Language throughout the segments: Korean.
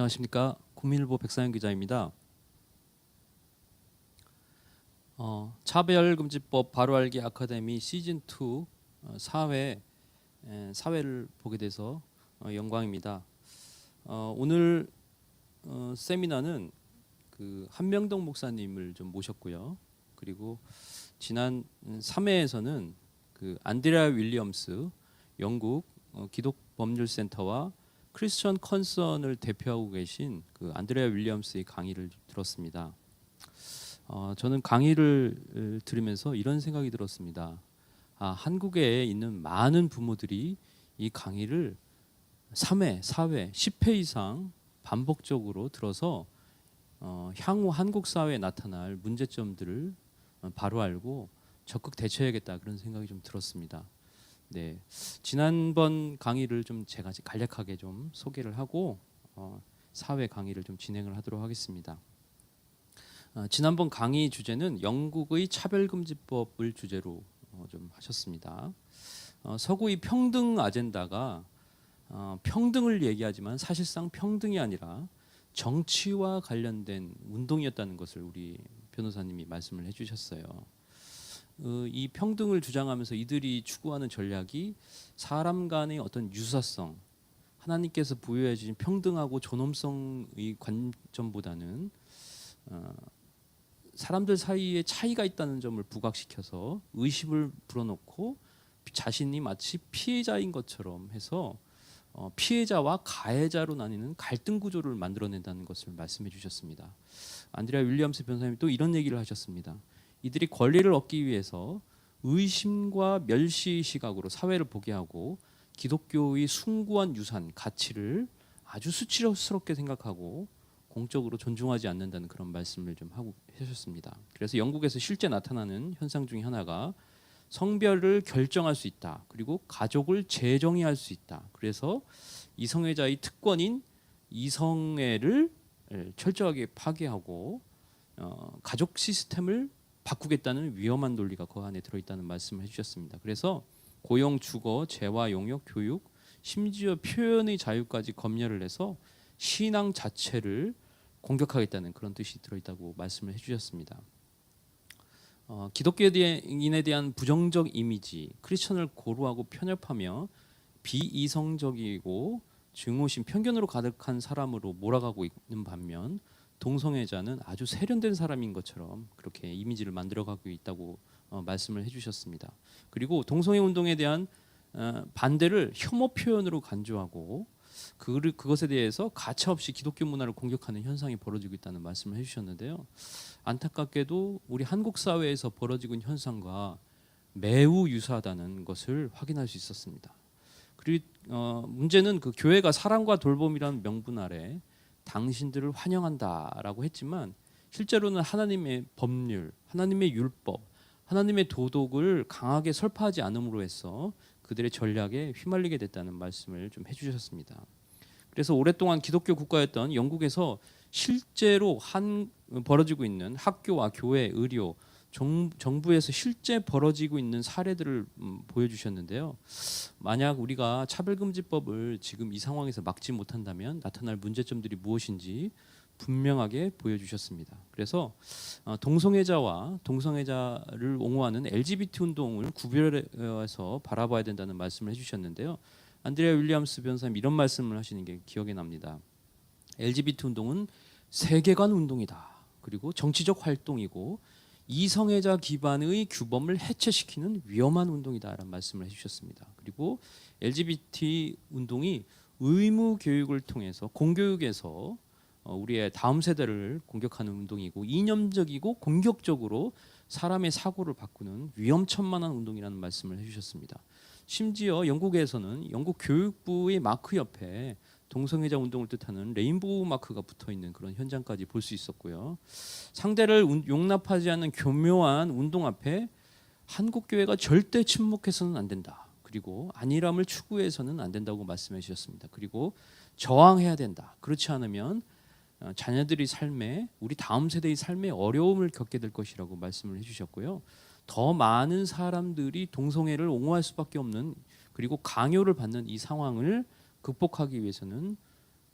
안녕하십니까. 국민일보 백상현 기자입니다. 차별금지법 바로알기 아카데미 시즌2 사회를 보게 돼서 영광입니다. 오늘 세미나는 그 한명동 목사님을 좀 모셨고요. 그리고 지난 3회에서는 그 안드레아 윌리엄스 영국 기독법률센터와 크리스천 컨선을 대표하고 계신 그 안드레아 윌리엄스의 강의를 들었습니다. 저는 강의를 들으면서 이런 생각이 들었습니다. 한국에 있는 많은 부모들이 이 강의를 3회, 4회, 10회 이상 반복적으로 들어서 향후 한국 사회에 나타날 문제점들을 바로 알고 적극 대처해야겠다 그런 생각이 좀 들었습니다. 네, 지난번 강의를 좀 제가 간략하게 좀 소개를 하고 4회 강의를 좀 진행을 하도록 하겠습니다. 지난번 강의 주제는 영국의 차별금지법을 주제로 좀 하셨습니다. 서구의 평등 아젠다가 평등을 얘기하지만 사실상 평등이 아니라 정치와 관련된 운동이었다는 것을 우리 변호사님이 말씀을 해주셨어요. 이 평등을 주장하면서 이들이 추구하는 전략이 사람 간의 어떤 유사성, 하나님께서 부여해 주신 평등하고 존엄성의 관점보다는 사람들 사이에 차이가 있다는 점을 부각시켜서 의심을 불어넣고 자신이 마치 피해자인 것처럼 해서 피해자와 가해자로 나뉘는 갈등 구조를 만들어낸다는 것을 말씀해 주셨습니다. 안드레아 윌리엄스 변호사님이 또 이런 얘기를 하셨습니다. 이들이 권리를 얻기 위해서 의심과 멸시 시각으로 사회를 보게 하고 기독교의 숭고한 유산, 가치를 아주 수치스럽게 생각하고 공적으로 존중하지 않는다는 그런 말씀을 좀 하고 하셨습니다. 그래서 영국에서 실제 나타나는 현상 중에 하나가 성별을 결정할 수 있다. 그리고 가족을 재정의할 수 있다. 그래서 이성애자의 특권인 이성애를 철저하게 파괴하고 가족 시스템을 바꾸겠다는 위험한 논리가 그 안에 들어있다는 말씀을 해주셨습니다. 그래서 고용, 주거, 재화, 용역, 교육, 심지어 표현의 자유까지 검열을 해서 신앙 자체를 공격하겠다는 그런 뜻이 들어있다고 말씀을 해주셨습니다. 기독교인에 대한 부정적 이미지, 크리스천을 고루하고 편협하며 비이성적이고 증오심, 편견으로 가득한 사람으로 몰아가고 있는 반면 동성애자는 아주 세련된 사람인 것처럼 그렇게 이미지를 만들어가고 있다고 말씀을 해주셨습니다. 그리고 동성애 운동에 대한 반대를 혐오 표현으로 간주하고 그것에 대해서 가차없이 기독교 문화를 공격하는 현상이 벌어지고 있다는 말씀을 해주셨는데요. 안타깝게도 우리 한국 사회에서 벌어지고 있는 현상과 매우 유사하다는 것을 확인할 수 있었습니다. 그리고 문제는 그 교회가 사랑과 돌봄이라는 명분 아래 당신들을 환영한다라고 했지만 실제로는 하나님의 법률, 하나님의 율법, 하나님의 도덕을 강하게 설파하지 않음으로 해서 그들의 전략에 휘말리게 됐다는 말씀을 좀 해주셨습니다. 그래서 오랫동안 기독교 국가였던 영국에서 실제로 벌어지고 있는 학교와 교회, 의료, 정부에서 실제 벌어지고 있는 사례들을 보여주셨는데요. 만약 우리가 차별금지법을 지금 이 상황에서 막지 못한다면 나타날 문제점들이 무엇인지 분명하게 보여주셨습니다. 그래서 동성애자와 동성애자를 옹호하는 LGBT 운동을 구별해서 바라봐야 된다는 말씀을 해주셨는데요. 안드레아 윌리엄스 변호사님 이런 말씀을 하시는 게 기억에 납니다. LGBT 운동은 세계관 운동이다. 그리고 정치적 활동이고 이성애자 기반의 규범을 해체시키는 위험한 운동이다라는 말씀을 해주셨습니다. 그리고 LGBT 운동이 의무 교육을 통해서 공교육에서 우리의 다음 세대를 공격하는 운동이고 이념적이고 공격적으로 사람의 사고를 바꾸는 위험천만한 운동이라는 말씀을 해주셨습니다. 심지어 영국에서는 영국 교육부의 마크 옆에 동성애자 운동을 뜻하는 레인보우 마크가 붙어있는 그런 현장까지 볼 수 있었고요. 상대를 용납하지 않는 교묘한 운동 앞에 한국 교회가 절대 침묵해서는 안 된다. 그리고 안일함을 추구해서는 안 된다고 말씀해 주셨습니다. 그리고 저항해야 된다. 그렇지 않으면 자녀들의 삶에 우리 다음 세대의 삶에 어려움을 겪게 될 것이라고 말씀을 해주셨고요. 더 많은 사람들이 동성애를 옹호할 수밖에 없는 그리고 강요를 받는 이 상황을 극복하기 위해서는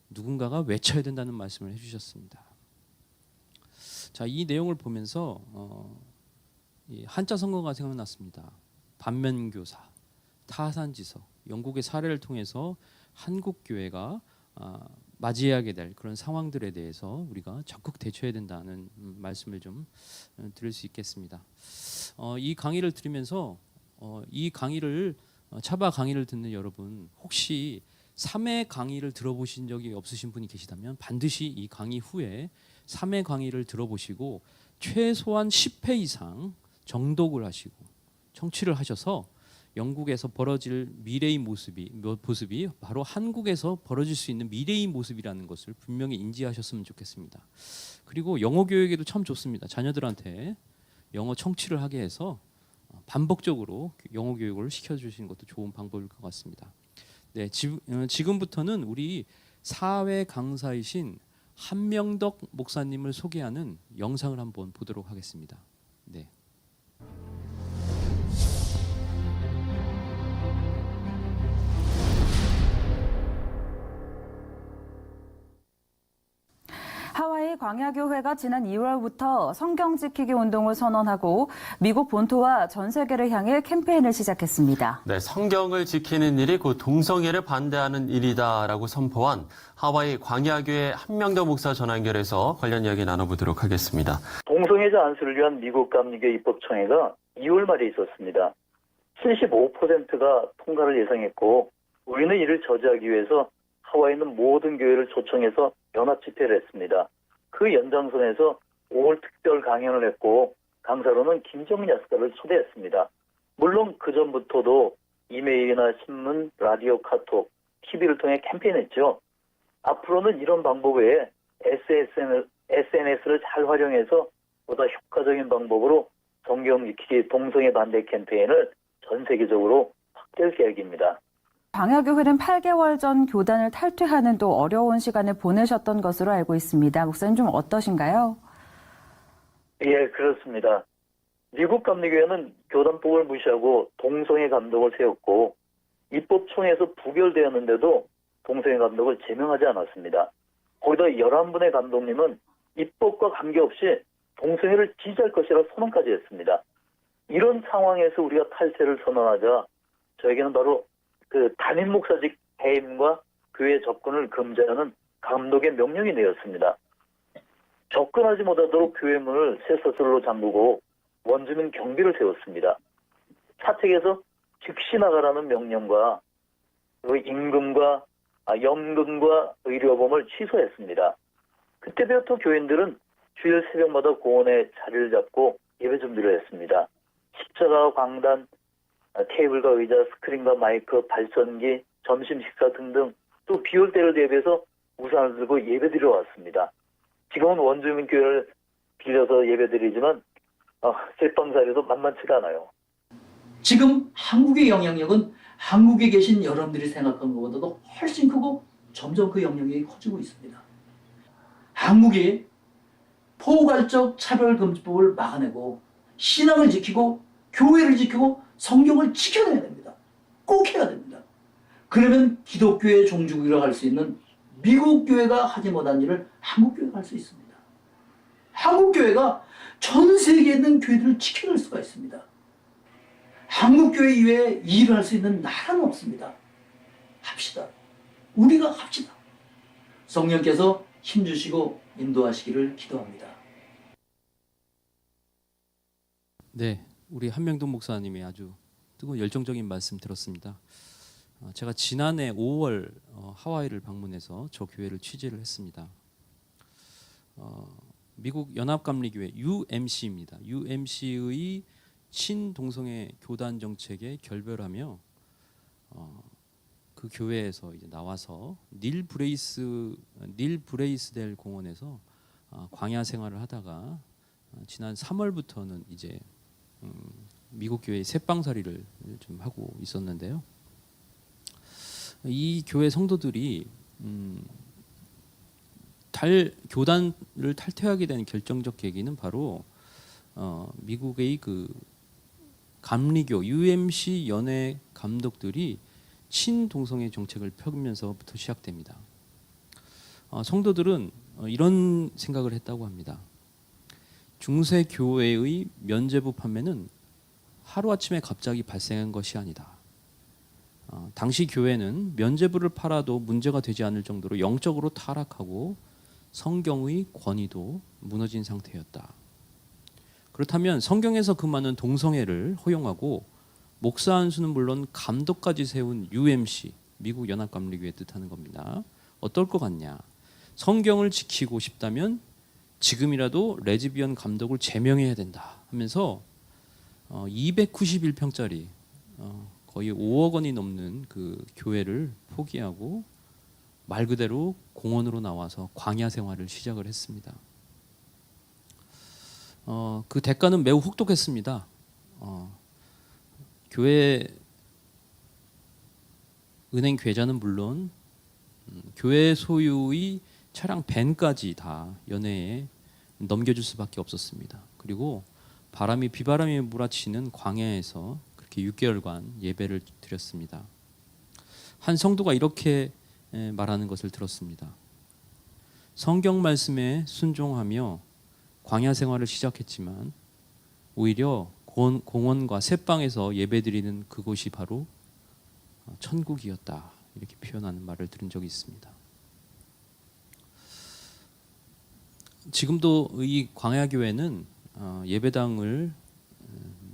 누군가가 외쳐야 된다는 말씀을 해주셨습니다. 자, 이 내용을 보면서 이 한자 성어가 생각났습니다. 반면교사, 타산지서, 영국의 사례를 통해서 한국 교회가 맞이하게 될 그런 상황들에 대해서 우리가 적극 대처해야 된다는 말씀을 좀 드릴 수 있겠습니다. 이 강의를 들으면서 이 강의를 차바 강의를 듣는 여러분 혹시 3회 강의를 들어보신 적이 없으신 분이 계시다면 반드시 이 강의 후에 3회 강의를 들어보시고 최소한 10회 이상 정독을 하시고 청취를 하셔서 영국에서 벌어질 미래의 모습이 바로 한국에서 벌어질 수 있는 미래의 모습이라는 것을 분명히 인지하셨으면 좋겠습니다. 그리고 영어 교육에도 참 좋습니다. 자녀들한테 영어 청취를 하게 해서 반복적으로 영어 교육을 시켜주시는 것도 좋은 방법일 것 같습니다. 네, 지금부터는 우리 사회 강사이신 한명덕 목사님을 소개하는 영상을 한번 보도록 하겠습니다. 네. 하와이 광야교회가 지난 2월부터 성경 지키기 운동을 선언하고 미국 본토와 전 세계를 향해 캠페인을 시작했습니다. 네, 성경을 지키는 일이 곧 동성애를 반대하는 일이다라고 선포한 하와이 광야교회 한명덕 목사 전화 연결해서 관련 이야기 나눠보도록 하겠습니다. 동성애자 안수를 위한 미국 감리교 입법총회가 2월 말에 있었습니다. 75%가 통과를 예상했고 우리는 이를 저지하기 위해서 하와이에 있는 모든 교회를 초청해서 연합 집회를 했습니다. 그 연장선에서 5월 특별 강연을 했고 강사로는 김정민 약사를 초대했습니다. 물론 그 전부터도 이메일이나 신문, 라디오, 카톡, TV를 통해 캠페인했죠. 앞으로는 이런 방법 외에 SNS를 잘 활용해서 보다 효과적인 방법으로 성경 지키기 동성애 반대 캠페인을 전 세계적으로 확대할 계획입니다. 광야교회는 8개월 전 교단을 탈퇴하는 또 어려운 시간을 보내셨던 것으로 알고 있습니다. 목사님 좀 어떠신가요? 예, 그렇습니다. 미국 감리교회는 교단법을 무시하고 동성애 감독을 세웠고 입법총회에서 부결되었는데도 동성애 감독을 제명하지 않았습니다. 거기다 11분의 감독님은 입법과 관계없이 동성애를 지지할 것이라 선언까지 했습니다. 이런 상황에서 우리가 탈퇴를 선언하자 저에게는 바로 그 담임 목사직 해임과 교회 접근을 금지하는 감독의 명령이 내렸습니다. 접근하지 못하도록 교회 문을 쇠사슬로 잠그고 원주민 경비를 세웠습니다. 사택에서 즉시 나가라는 명령과 임금과 연금과 의료보험을 취소했습니다. 그때부터 교인들은 주일 새벽마다 공원에 자리를 잡고 예배 준비를 했습니다. 십자가와 광단, 테이블과 의자, 스크린과 마이크, 발전기, 점심 식사 등등 또 비올 때를 대비해서 우산을 들고 예배드리러 왔습니다. 지금은 원주민 교회를 빌려서 예배드리지만 제빵자리도 만만치가 않아요. 지금 한국의 영향력은 한국에 계신 여러분들이 생각하는 것보다도 훨씬 크고 점점 그 영향력이 커지고 있습니다. 한국이 포괄적 차별금지법을 막아내고 신앙을 지키고 교회를 지키고 성경을 지켜내야 됩니다. 꼭 해야 됩니다. 그러면 기독교의 종주국이라고 할 수 있는 미국 교회가 하지 못한 일을 한국 교회가 할 수 있습니다. 한국 교회가 전 세계에 있는 교회들을 지켜낼 수가 있습니다. 한국 교회 이외에 일을 할 수 있는 나라는 없습니다. 합시다. 우리가 합시다. 성령께서 힘주시고 인도하시기를 기도합니다. 네, 우리 한명동 목사님의 아주 뜨거운 열정적인 말씀 들었습니다. 제가 지난해 5월 하와이를 방문해서 저 교회를 취재를 했습니다. 미국 연합감리교회 UMC입니다. UMC의 친동성애 교단 정책에 결별하며 그 교회에서 이제 나와서 닐 브레이스델 공원에서 광야 생활을 하다가 지난 3월부터는 이제 미국 교회의 새빵살이를 좀 하고 있었는데요. 이 교회 성도들이 교단을 탈퇴하게 된 결정적 계기는 바로 미국의 그 감리교 UMC 연회 감독들이 친동성애 정책을 펴면서부터 시작됩니다. 성도들은 이런 생각을 했다고 합니다. 중세 교회의 면죄부 판매는 하루아침에 갑자기 발생한 것이 아니다. 당시 교회는 면죄부를 팔아도 문제가 되지 않을 정도로 영적으로 타락하고 성경의 권위도 무너진 상태였다. 그렇다면 성경에서 그 많은 동성애를 허용하고 목사 한 수는 물론 감독까지 세운 UMC, 미국 연합감리교회 뜻하는 겁니다. 어떨 것 같냐? 성경을 지키고 싶다면 지금이라도 레즈비언 감독을 제명해야 된다 하면서 291평짜리 거의 5억 원이 넘는 그 교회를 포기하고 말 그대로 공원으로 나와서 광야 생활을 시작을 했습니다. 그 대가는 매우 혹독했습니다. 교회 은행 계좌는 물론 교회 소유의 차량 밴까지 다 연회에 넘겨줄 수밖에 없었습니다. 그리고 비바람이 몰아치는 광야에서 그렇게 6개월간 예배를 드렸습니다. 한 성도가 이렇게 말하는 것을 들었습니다. 성경 말씀에 순종하며 광야 생활을 시작했지만 오히려 공원과 새방에서 예배드리는 그곳이 바로 천국이었다. 이렇게 표현하는 말을 들은 적이 있습니다. 지금도 이 광야교회는 예배당을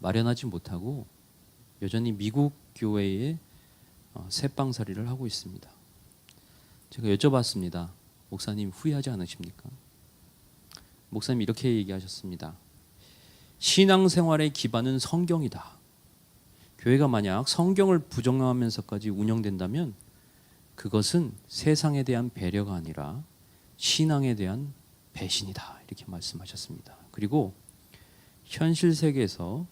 마련하지 못하고 여전히 미국 교회의 새방살이를 하고 있습니다. 제가 여쭤봤습니다. 목사님 후회하지 않으십니까? 목사님 이렇게 얘기하셨습니다. 신앙생활의 기반은 성경이다. 교회가 만약 성경을 부정하면서까지 운영된다면 그것은 세상에 대한 배려가 아니라 신앙에 대한 배신이다. 이렇게 말씀하셨습니다. 그리고 현실 세계에서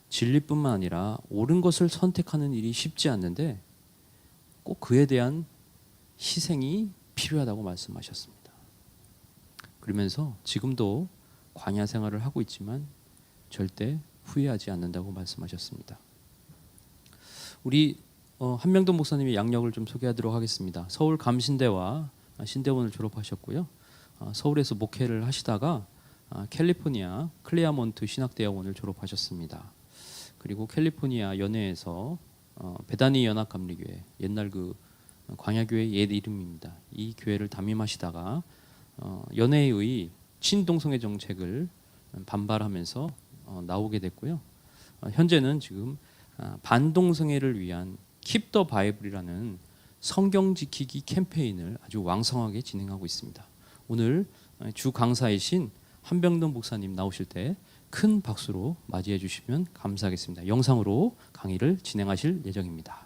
진리뿐만 아니라 옳은 것을 선택하는 일이 쉽지 않는데 꼭 그에 대한 희생이 필요하다고 말씀하셨습니다. 그러면서 지금도 광야 생활을 하고 있지만 절대 후회하지 않는다고 말씀하셨습니다. 우리 한명돈 목사님의 양력을 좀 소개하도록 하겠습니다. 서울 감신대와 신대원을 졸업하셨고요. 서울에서 목회를 하시다가 캘리포니아 클레아몬트 신학대학원을 졸업하셨습니다. 그리고 캘리포니아 연회에서 베다니 연합감리교회, 옛날 그 광야교회 옛 이름입니다. 이 교회를 담임하시다가 연회의 친동성애 정책을 반발하면서 나오게 됐고요. 현재는 지금 반동성애를 위한 Keep the Bible이라는 성경 지키기 캠페인을 아주 왕성하게 진행하고 있습니다. 오늘 주 강사이신 한병돈 목사님 나오실 때 큰 박수로 맞이해 주시면 감사하겠습니다. 영상으로 강의를 진행하실 예정입니다.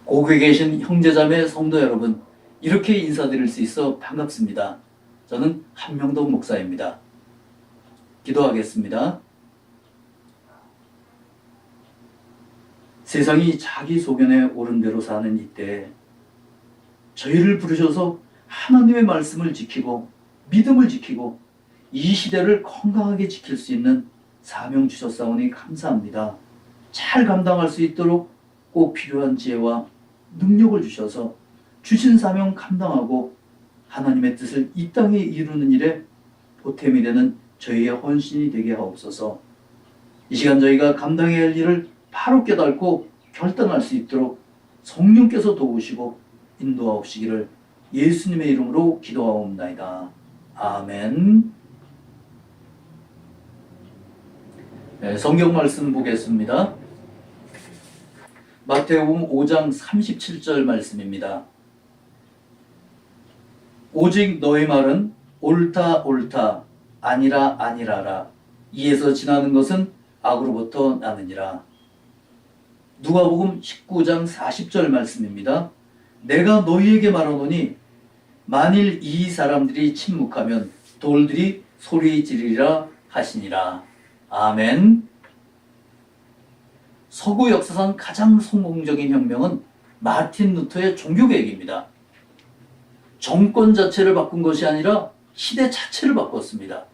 고국에 계신 형제자매 성도 여러분, 이렇게 인사드릴 수 있어 반갑습니다. 저는 한명돈 목사입니다. 기도하겠습니다. 세상이 자기 소견에 옳은 대로 사는 이때 저희를 부르셔서 하나님의 말씀을 지키고 믿음을 지키고 이 시대를 건강하게 지킬 수 있는 사명 주셨사오니 감사합니다. 잘 감당할 수 있도록 꼭 필요한 지혜와 능력을 주셔서 주신 사명 감당하고 하나님의 뜻을 이 땅에 이루는 일에 보탬이 되는 저희의 헌신이 되게 하옵소서. 이 시간 저희가 감당해야 할 일을 바로 깨닫고 결단할 수 있도록 성령께서 도우시고 인도하옵시기를 예수님의 이름으로 기도하옵나이다. 아멘. 네, 성경 말씀 보겠습니다. 마태복음 5장 37절 말씀입니다. 오직 너의 말은 옳다 옳다 아니라 아니라라. 이에서 지나는 것은 악으로부터 나느니라. 누가복음 19장 40절 말씀입니다. 내가 너희에게 말하노니 만일 이 사람들이 침묵하면 돌들이 소리 지르리라 하시니라. 아멘. 서구 역사상 가장 성공적인 혁명은 마틴 루터의 종교개혁입니다. 정권 자체를 바꾼 것이 아니라 시대 자체를 바꿨습니다.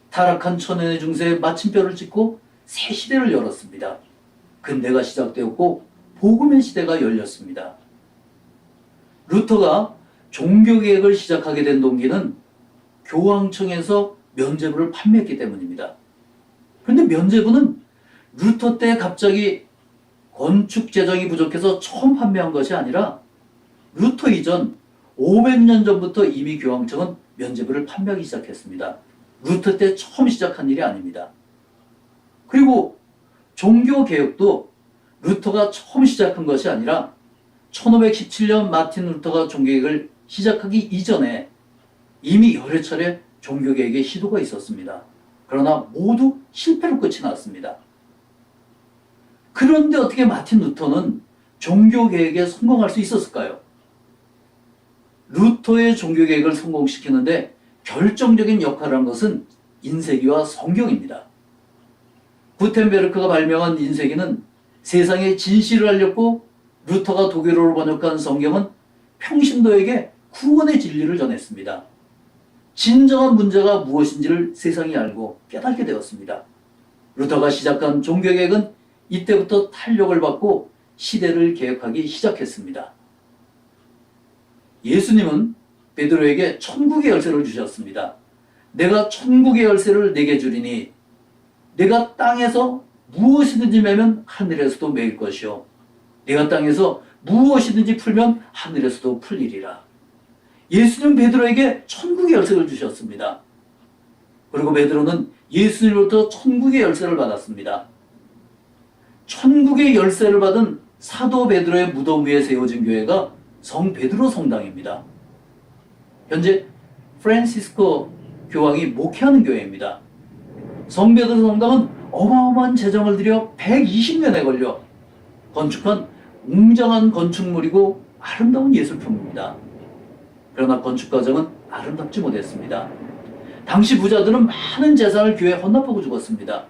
타락한 천연의 중세에 마침표를 찍고 새 시대를 열었습니다. 근대가 시작되었고 복음의 시대가 열렸습니다. 루터가 종교개혁을 시작하게 된 동기는 교황청에서 면죄부를 판매했기 때문입니다. 그런데 면죄부는 루터 때 갑자기 건축 재정이 부족해서 처음 판매한 것이 아니라 루터 이전 500년 전부터 이미 교황청은 면죄부를 판매하기 시작했습니다. 루터 때 처음 시작한 일이 아닙니다. 그리고 종교개혁도 루터가 처음 시작한 것이 아니라 1517년 마틴 루터가 종교개혁을 시작하기 이전에 이미 여러 차례 종교개혁의 시도가 있었습니다. 그러나 모두 실패로 끝이 났습니다. 그런데 어떻게 마틴 루터는 종교개혁에 성공할 수 있었을까요? 루터의 종교개혁을 성공시키는데 결정적인 역할을 한 것은 인쇄기와 성경입니다. 구텐베르크가 발명한 인쇄기는 세상에 진실을 알렸고 루터가 독일어로 번역한 성경은 평신도에게 구원의 진리를 전했습니다. 진정한 문제가 무엇인지를 세상이 알고 깨닫게 되었습니다. 루터가 시작한 종교개혁은 이때부터 탄력을 받고 시대를 개혁하기 시작했습니다. 예수님은 베드로에게 천국의 열쇠를 주셨습니다. 내가 천국의 열쇠를 내게 주리니 내가 땅에서 무엇이든지 매면 하늘에서도 매일 것이요 내가 땅에서 무엇이든지 풀면 하늘에서도 풀리리라. 예수님 베드로에게 천국의 열쇠를 주셨습니다. 그리고 베드로는 예수님으로부터 천국의 열쇠를 받았습니다. 천국의 열쇠를 받은 사도 베드로의 무덤 위에 세워진 교회가 성 베드로 성당입니다. 현재 프란시스코 교황이 목회하는 교회입니다. 성 베드로 성당은 어마어마한 재정을 들여 120년에 걸려 건축한 웅장한 건축물이고 아름다운 예술품입니다. 그러나 건축 과정은 아름답지 못했습니다. 당시 부자들은 많은 재산을 교회에 헌납하고 죽었습니다.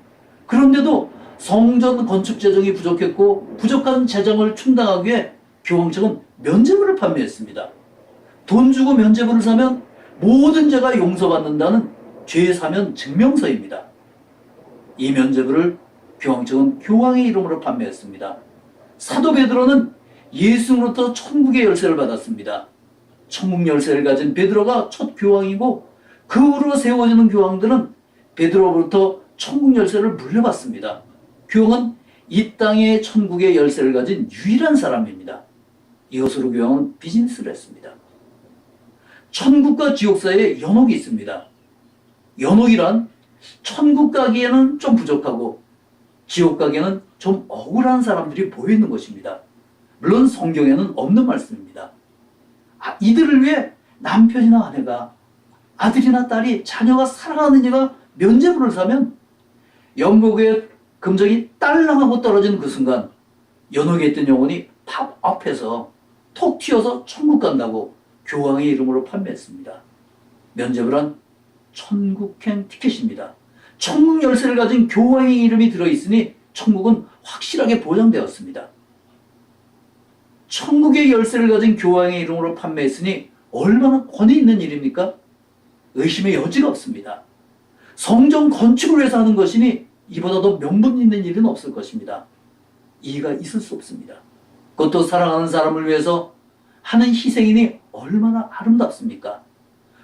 그런데도 성전 건축 재정이 부족했고 부족한 재정을 충당하기 위해 교황청은 면죄부를 판매했습니다. 돈 주고 면죄부를 사면 모든 죄가 용서받는다는 죄 사면 증명서입니다. 이 면죄부를 교황청은 교황의 이름으로 판매했습니다. 사도 베드로는 예수로부터 천국의 열쇠를 받았습니다. 천국 열쇠를 가진 베드로가 첫 교황이고 그 후로 세워지는 교황들은 베드로로부터 천국 열쇠를 물려받습니다. 교황은 이 땅의 천국의 열쇠를 가진 유일한 사람입니다. 이것으로 교황은 비즈니스를 했습니다. 천국과 지옥 사이에 연옥이 있습니다. 연옥이란 천국 가기에는 좀 부족하고 지옥 가기에는 좀 억울한 사람들이 모여있는 것입니다. 물론 성경에는 없는 말씀입니다. 이들을 위해 남편이나 아내가 아들이나 딸이 자녀가 사랑하는 이가 면죄부를 사면 영국의 금정이 딸랑하고 떨어지는 그 순간 연옥에 있던 영혼이 팝 앞에서 톡 튀어서 천국 간다고 교황의 이름으로 판매했습니다. 면죄부란 천국행 티켓입니다. 천국 열쇠를 가진 교황의 이름이 들어있으니 천국은 확실하게 보장되었습니다. 천국의 열쇠를 가진 교황의 이름으로 판매했으니 얼마나 권위 있는 일입니까? 의심의 여지가 없습니다. 성전 건축을 위해서 하는 것이니 이보다 더 명분 있는 일은 없을 것입니다. 이의가 있을 수 없습니다. 그것도 사랑하는 사람을 위해서 하는 희생이니 얼마나 아름답습니까?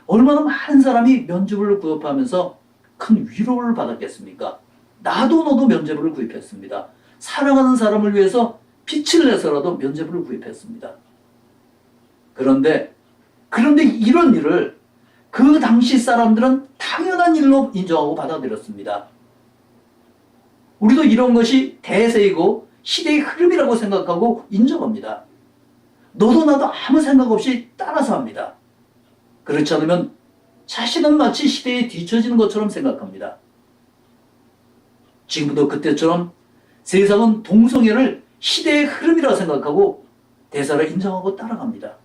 얼마나 많은 사람이 면죄부를 구입하면서 큰 위로를 받았겠습니까? 나도 너도 면죄부를 구입했습니다. 사랑하는 사람을 위해서 빛을 내서라도 면죄부를 구입했습니다. 그런데 이런 일을 그 당시 사람들은 당연한 일로 인정하고 받아들였습니다. 우리도 이런 것이 대세이고 시대의 흐름이라고 생각하고 인정합니다. 너도 나도 아무 생각 없이 따라서 합니다. 그렇지 않으면 자신은 마치 시대에 뒤처지는 것처럼 생각합니다. 지금도 그때처럼 세상은 동성애를 시대의 흐름이라 생각하고 대사를 인정하고 따라갑니다.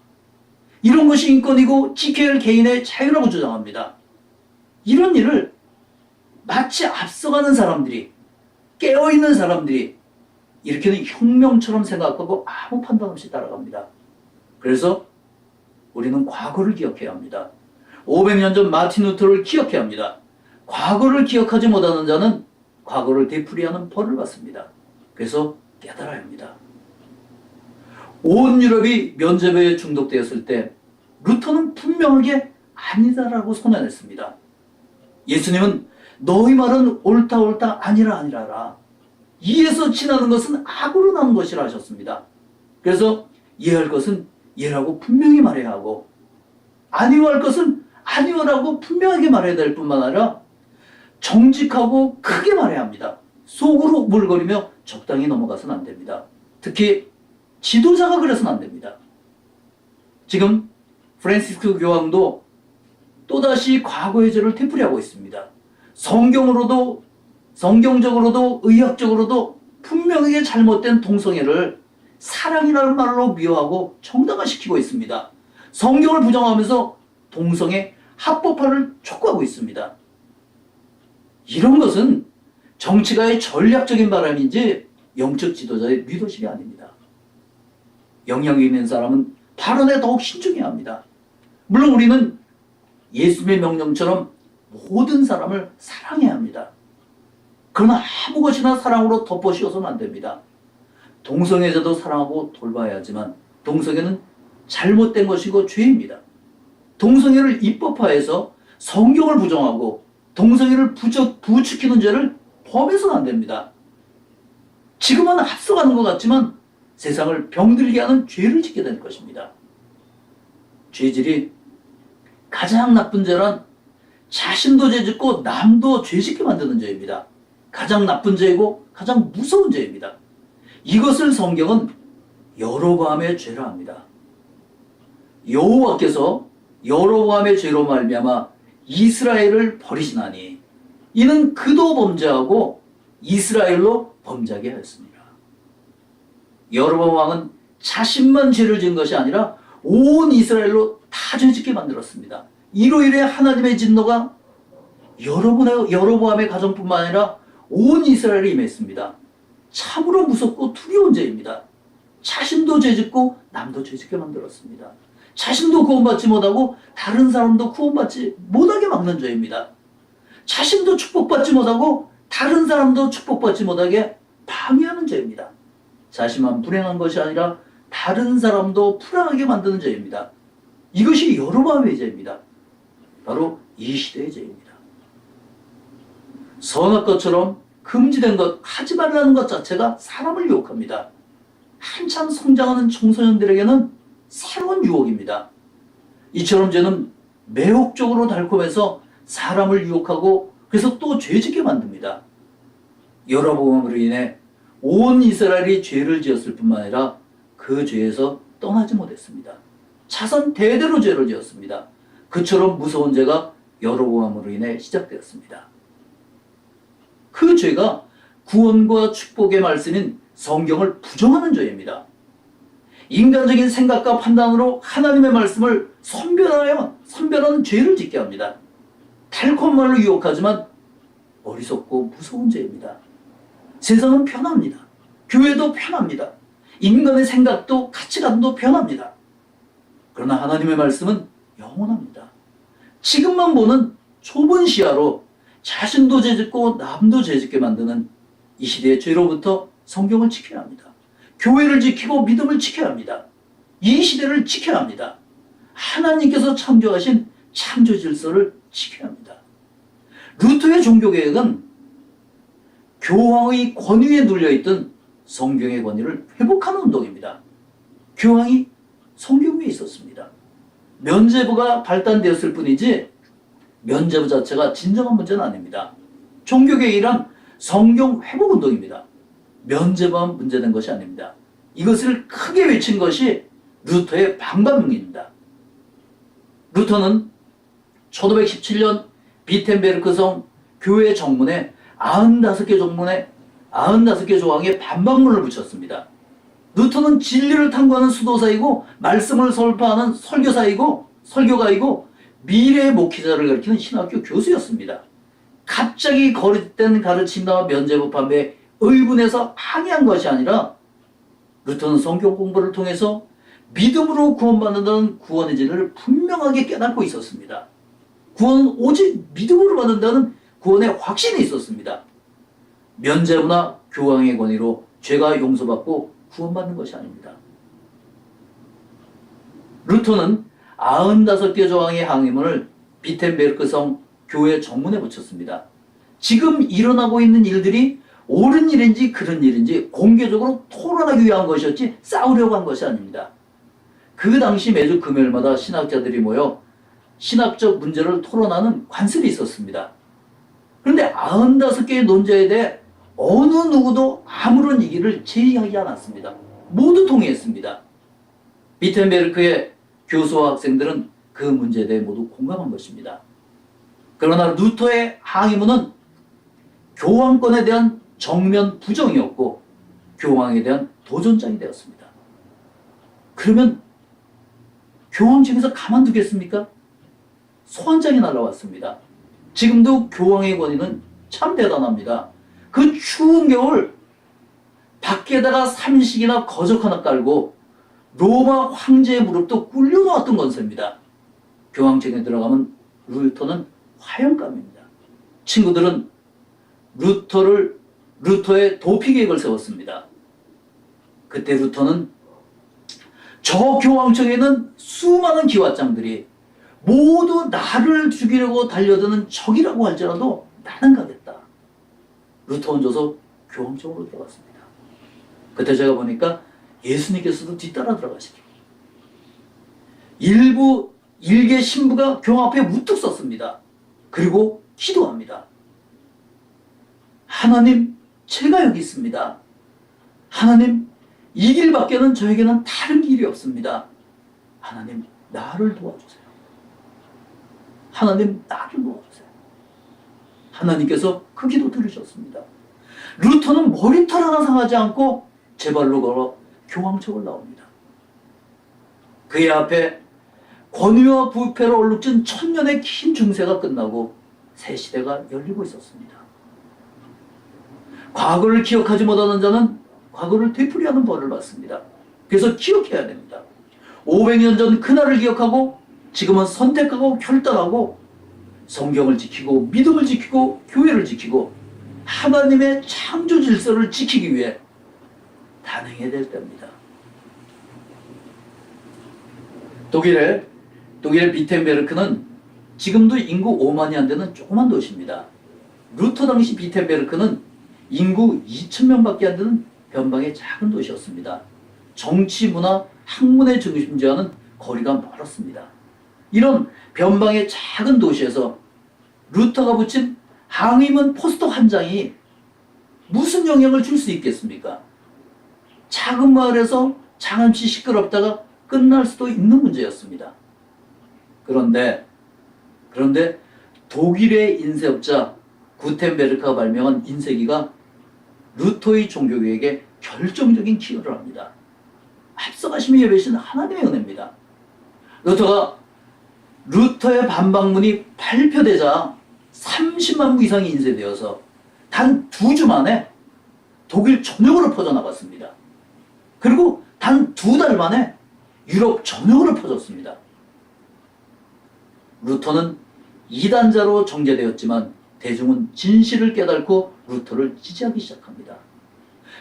이런 것이 인권이고 지켜야 할 개인의 자유라고 주장합니다. 이런 일을 마치 앞서가는 사람들이, 깨어있는 사람들이 이렇게는 혁명처럼 생각하고 아무 판단 없이 따라갑니다. 그래서 우리는 과거를 기억해야 합니다. 500년 전 마틴 루터를 기억해야 합니다. 과거를 기억하지 못하는 자는 과거를 되풀이하는 벌을 받습니다. 그래서 깨달아야 합니다. 온 유럽이 면죄부에 중독되었을 때 루터는 분명하게 아니다라고 선언했습니다. 예수님은 너희 말은 옳다 아니라라. 이에서 지나는 것은 악으로 나는 것이라 하셨습니다. 그래서 예할 것은 예라고 분명히 말해야 하고 아니오 할 것은 아니오라고 분명하게 말해야 될 뿐만 아니라 정직하고 크게 말해야 합니다. 속으로 물거리며 적당히 넘어가서는 안 됩니다. 특히 지도자가 그래서는 안 됩니다. 지금 프란시스코 교황도 또다시 과거의 죄를 되풀이하고 있습니다. 성경적으로도 의학적으로도 분명하게 잘못된 동성애를 사랑이라는 말로 미워하고 정당화시키고 있습니다. 성경을 부정하면서 동성애 합법화를 촉구하고 있습니다. 이런 것은 정치가의 전략적인 바람인지 영적 지도자의 리더십이 아닙니다. 영향력 있는 사람은 발언에 더욱 신중해야 합니다. 물론 우리는 예수님의 명령처럼 모든 사람을 사랑해야 합니다. 그러나 아무 것이나 사랑으로 덮어씌워서는 안 됩니다. 동성애자도 사랑하고 돌봐야 하지만 동성애는 잘못된 것이고 죄입니다. 동성애를 입법화해서 성경을 부정하고 동성애를 부추기는 죄를 범해서는 안 됩니다. 지금은 앞서가는 것 같지만 세상을 병들게 하는 죄를 짓게 될 것입니다. 죄질이 가장 나쁜 죄란 자신도 죄짓고 남도 죄짓게 만드는 죄입니다. 가장 나쁜 죄이고 가장 무서운 죄입니다. 이것을 성경은 여로보암의 죄라 합니다. 여호와께서 여로보암의 죄로 말미암아 이스라엘을 버리시나니 이는 그도 범죄하고 이스라엘로 범죄하게 하였습니다. 여로보암 왕은 자신만 죄를 지은 것이 아니라 온 이스라엘로 다 죄짓게 만들었습니다. 이로 인해 하나님의 진노가 여로보암의 가정뿐만 아니라 온 이스라엘에 임했습니다. 참으로 무섭고 두려운 죄입니다. 자신도 죄짓고 남도 죄짓게 만들었습니다. 자신도 구원받지 못하고 다른 사람도 구원받지 못하게 막는 죄입니다. 자신도 축복받지 못하고 다른 사람도 축복받지 못하게 방해하는 죄입니다. 자신만 불행한 것이 아니라 다른 사람도 불행하게 만드는 죄입니다. 이것이 여로보암의 죄입니다. 바로 이 시대의 죄입니다. 선악 것처럼 금지된 것, 하지 말라는 것 자체가 사람을 유혹합니다. 한참 성장하는 청소년들에게는 새로운 유혹입니다. 이처럼 죄는 매혹적으로 달콤해서 사람을 유혹하고 그래서 또 죄짓게 만듭니다. 여로보암으로 인해 온 이스라엘이 죄를 지었을 뿐만 아니라 그 죄에서 떠나지 못했습니다. 자손 대대로 죄를 지었습니다. 그처럼 무서운 죄가 여로보암으로 인해 시작되었습니다. 그 죄가 구원과 축복의 말씀인 성경을 부정하는 죄입니다. 인간적인 생각과 판단으로 하나님의 말씀을 선별하는 죄를 짓게 합니다. 달콤한 말로 유혹하지만 어리석고 무서운 죄입니다. 세상은 편합니다. 교회도 편합니다. 인간의 생각도 가치관도 편합니다. 그러나 하나님의 말씀은 영원합니다. 지금만 보는 좁은 시야로 자신도 죄짓고 남도 죄짓게 만드는 이 시대의 죄로부터 성경을 지켜야 합니다. 교회를 지키고 믿음을 지켜야 합니다. 이 시대를 지켜야 합니다. 하나님께서 창조하신 창조 질서를 지켜야 합니다. 루터의 종교개혁은 교황의 권위에 눌려있던 성경의 권위를 회복하는 운동입니다. 교황이 성경 위에 있었습니다. 면죄부가 발단되었을 뿐이지 면죄부 자체가 진정한 문제는 아닙니다. 종교개혁이란 성경 회복 운동입니다. 면죄부만 문제된 것이 아닙니다. 이것을 크게 외친 것이 루터의 방반문입니다. 루터는 1517년 비텐베르크 성 교회 정문에 95개 조항의 반박문을 붙였습니다. 루터는 진리를 탐구하는 수도사이고 말씀을 설파하는 설교가이고 미래의 목회자를 가리키는 신학교 교수였습니다. 갑자기 거짓된 가르침과 면죄부 판매에 의분해서 항의한 것이 아니라 루터는 성경 공부를 통해서 믿음으로 구원받는다는 구원의 진리를 분명하게 깨닫고 있었습니다. 구원은 오직 믿음으로 받는다는 구원의 확신이 있었습니다. 면죄부나 교황의 권위로 죄가 용서받고 구원받는 것이 아닙니다. 루터는 95개 조항의 항의문을 비텐베르크성 교회 정문에 붙였습니다. 지금 일어나고 있는 일들이 옳은 일인지 그른 일인지 공개적으로 토론하기 위한 것이었지 싸우려고 한 것이 아닙니다. 그 당시 매주 금요일마다 신학자들이 모여 신학적 문제를 토론하는 관습이 있었습니다. 그런데 95개의 논제에 대해 어느 누구도 아무런 이기를 제의하지 않았습니다. 모두 동의했습니다. 비텐베르크의 교수와 학생들은 그 문제에 대해 모두 공감한 것입니다. 그러나 루터의 항의문은 교황권에 대한 정면 부정이었고 교황에 대한 도전장이 되었습니다. 그러면 교황 측에서 가만두겠습니까? 소환장이 날라왔습니다. 지금도 교황의 권위는 참 대단합니다. 그 추운 겨울 밖에다가 삼식이나 거적 하나 깔고 로마 황제의 무릎도 꿇려놓았던 건세입니다. 교황청에 들어가면 루터는 화영감입니다. 친구들은 루터의 도피 계획을 세웠습니다. 그때 루터는 저 교황청에 있는 수많은 기왓장들이 모두 나를 죽이려고 달려드는 적이라고 할지라도 나는 가겠다. 루터 혼자서 교황청으로 들어갔습니다. 그때 제가 보니까 예수님께서도 뒤따라 들어가시고 일개 신부가 교황 앞에 무뚝 섰습니다. 그리고 기도합니다. 하나님, 제가 여기 있습니다. 하나님, 이 길밖에는 저에게는 다른 길이 없습니다. 하나님, 나를 도와주세요. 하나님, 나를 도와주세요. 하나님께서 그 기도 들으셨습니다. 루터는 머리털 하나 상하지 않고 제 발로 걸어 교황청을 나옵니다. 그의 앞에 권위와 부패로 얼룩진 천년의 긴 중세가 끝나고 새 시대가 열리고 있었습니다. 과거를 기억하지 못하는 자는 과거를 되풀이하는 벌을 받습니다. 그래서 기억해야 됩니다. 500년 전 그날을 기억하고 지금은 선택하고 결단하고 성경을 지키고 믿음을 지키고 교회를 지키고 하나님의 창조 질서를 지키기 위해 단행해야 될 때입니다. 독일의 비텐베르크는 지금도 인구 5만이 안 되는 조그만 도시입니다. 루터 당시 비텐베르크는 인구 2,000명밖에 안 되는 변방의 작은 도시였습니다. 정치, 문화, 학문의 중심지와는 거리가 멀었습니다. 이런 변방의 작은 도시에서 루터가 붙인 항의문 포스터 한 장이 무슨 영향을 줄 수 있겠습니까? 작은 마을에서 잠시 시끄럽다가 끝날 수도 있는 문제였습니다. 그런데 독일의 인쇄업자 구텐베르크가 발명한 인쇄기가 루터의 종교개혁에 결정적인 기여를 합니다. 앞서가심이 예배신 하나님의 은혜입니다. 루터의 반박문이 발표되자 30만 부 이상이 인쇄되어서 단 2주 만에 독일 전역으로 퍼져나갔습니다. 그리고 단 2달 만에 유럽 전역으로 퍼졌습니다. 루터는 이단자로 정죄되었지만 대중은 진실을 깨닫고 루터를 지지하기 시작합니다.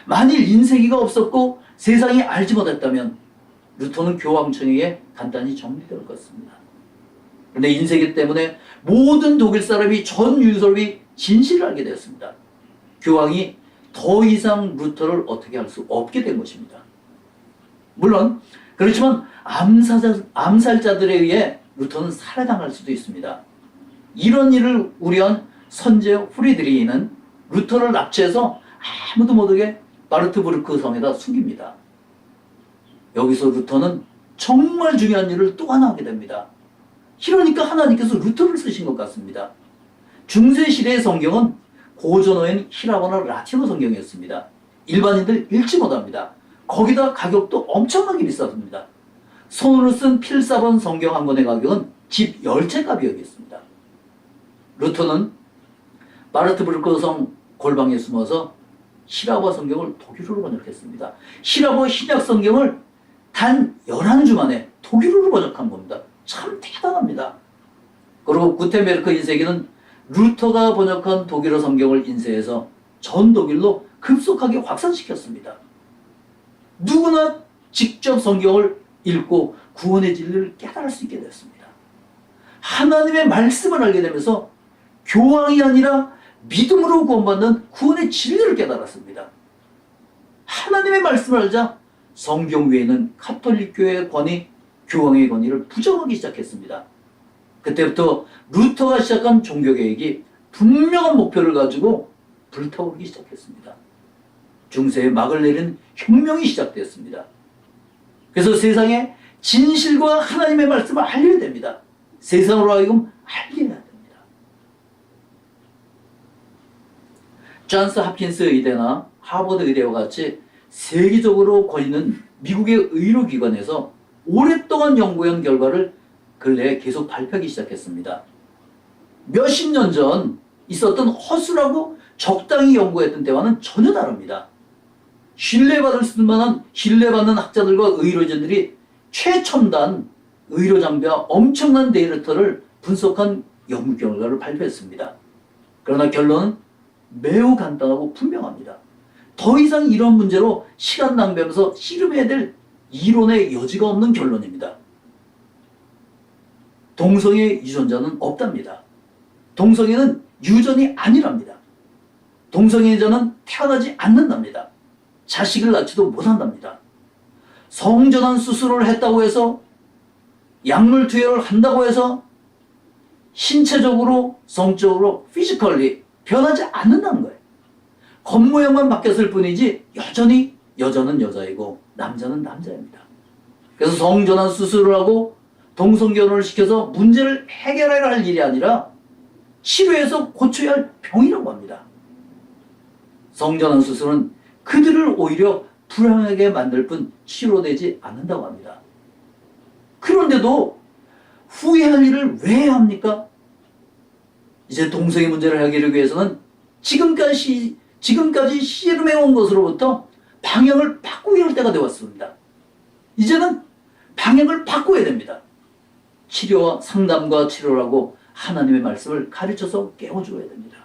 만일 인쇄기가 없었고 세상이 알지 못했다면 루터는 교황청에게 간단히 정리될 것입니다. 그런데 인쇄기 때문에 모든 독일 사람이 전 유럽이 진실을 알게 되었습니다. 교황이 더 이상 루터를 어떻게 할 수 없게 된 것입니다. 물론 그렇지만 암살자들에 의해 루터는 살해당할 수도 있습니다. 이런 일을 우려한 선제 후리드리히는 루터를 납치해서 아무도 모르게 마르트부르크 성에다 숨깁니다. 여기서 루터는 정말 중요한 일을 또 하나 하게 됩니다. 이러니까 하나님께서 루터를 쓰신 것 같습니다. 중세시대의 성경은 고전어인 히라보나 라틴어 성경이었습니다. 일반인들 읽지 못합니다. 거기다 가격도 엄청나게 비쌌습니다. 손으로 쓴 필사본 성경 한 권의 가격은 집 10채 값이었습니다. 루터는 마르트부르크 성 골방에 숨어서 히라보 성경을 독일어로 번역했습니다. 히라보 신약 성경을 단 11주 만에 독일어로 번역한 겁니다. 참 대단합니다. 그리고 구텐베르크 인쇄기는 루터가 번역한 독일어 성경을 인쇄해서 전 독일로 급속하게 확산시켰습니다. 누구나 직접 성경을 읽고 구원의 진리를 깨달을 수 있게 됐습니다. 하나님의 말씀을 알게 되면서 교황이 아니라 믿음으로 구원받는 구원의 진리를 깨달았습니다. 하나님의 말씀을 알자 성경 외에는 가톨릭 교회의 권위, 교황의 권위를 부정하기 시작했습니다. 그때부터 루터가 시작한 종교개혁이 분명한 목표를 가지고 불타오르기 시작했습니다. 중세에 막을 내린 혁명이 시작되었습니다. 그래서 세상에 진실과 하나님의 말씀을 알려야 됩니다. 세상으로 하여금 알려야 됩니다. 존스 홉킨스 의대나 하버드 의대와 같이 세계적으로 권위는 미국의 의료기관에서 오랫동안 연구한 결과를 근래에 계속 발표하기 시작했습니다. 몇십 년 전 있었던 허술하고 적당히 연구했던 때와는 전혀 다릅니다. 신뢰받을 만한 신뢰받는 학자들과 의료진들이 최첨단 의료 장비와 엄청난 데이터를 분석한 연구 결과를 발표했습니다. 그러나 결론은 매우 간단하고 분명합니다. 더 이상 이런 문제로 시간 낭비하면서 씨름해야 될 이론의 여지가 없는 결론입니다. 동성애 유전자는 없답니다. 동성애는 유전이 아니랍니다. 동성애자는 태어나지 않는답니다. 자식을 낳지도 못한답니다. 성전환 수술을 했다고 해서 약물 투여를 한다고 해서 신체적으로 성적으로 피지컬리 변하지 않는다는 거예요. 겉모양만 바뀌었을 뿐이지 여전히 여자는 여자이고 남자는 남자입니다. 그래서 성전환 수술을 하고 동성결혼을 시켜서 문제를 해결해야 할 일이 아니라 치료해서 고쳐야 할 병이라고 합니다. 성전환 수술은 그들을 오히려 불행하게 만들 뿐 치료되지 않는다고 합니다. 그런데도 후회할 일을 왜 해야 합니까? 이제 동성애 문제를 해결하기 위해서는 지금까지 씨름해온 것으로부터 방향을 바꾸어야 할 때가 되었습니다. 이제는 방향을 바꿔야 됩니다. 치료와 상담과 치료라고 하나님의 말씀을 가르쳐서 깨워줘야 됩니다.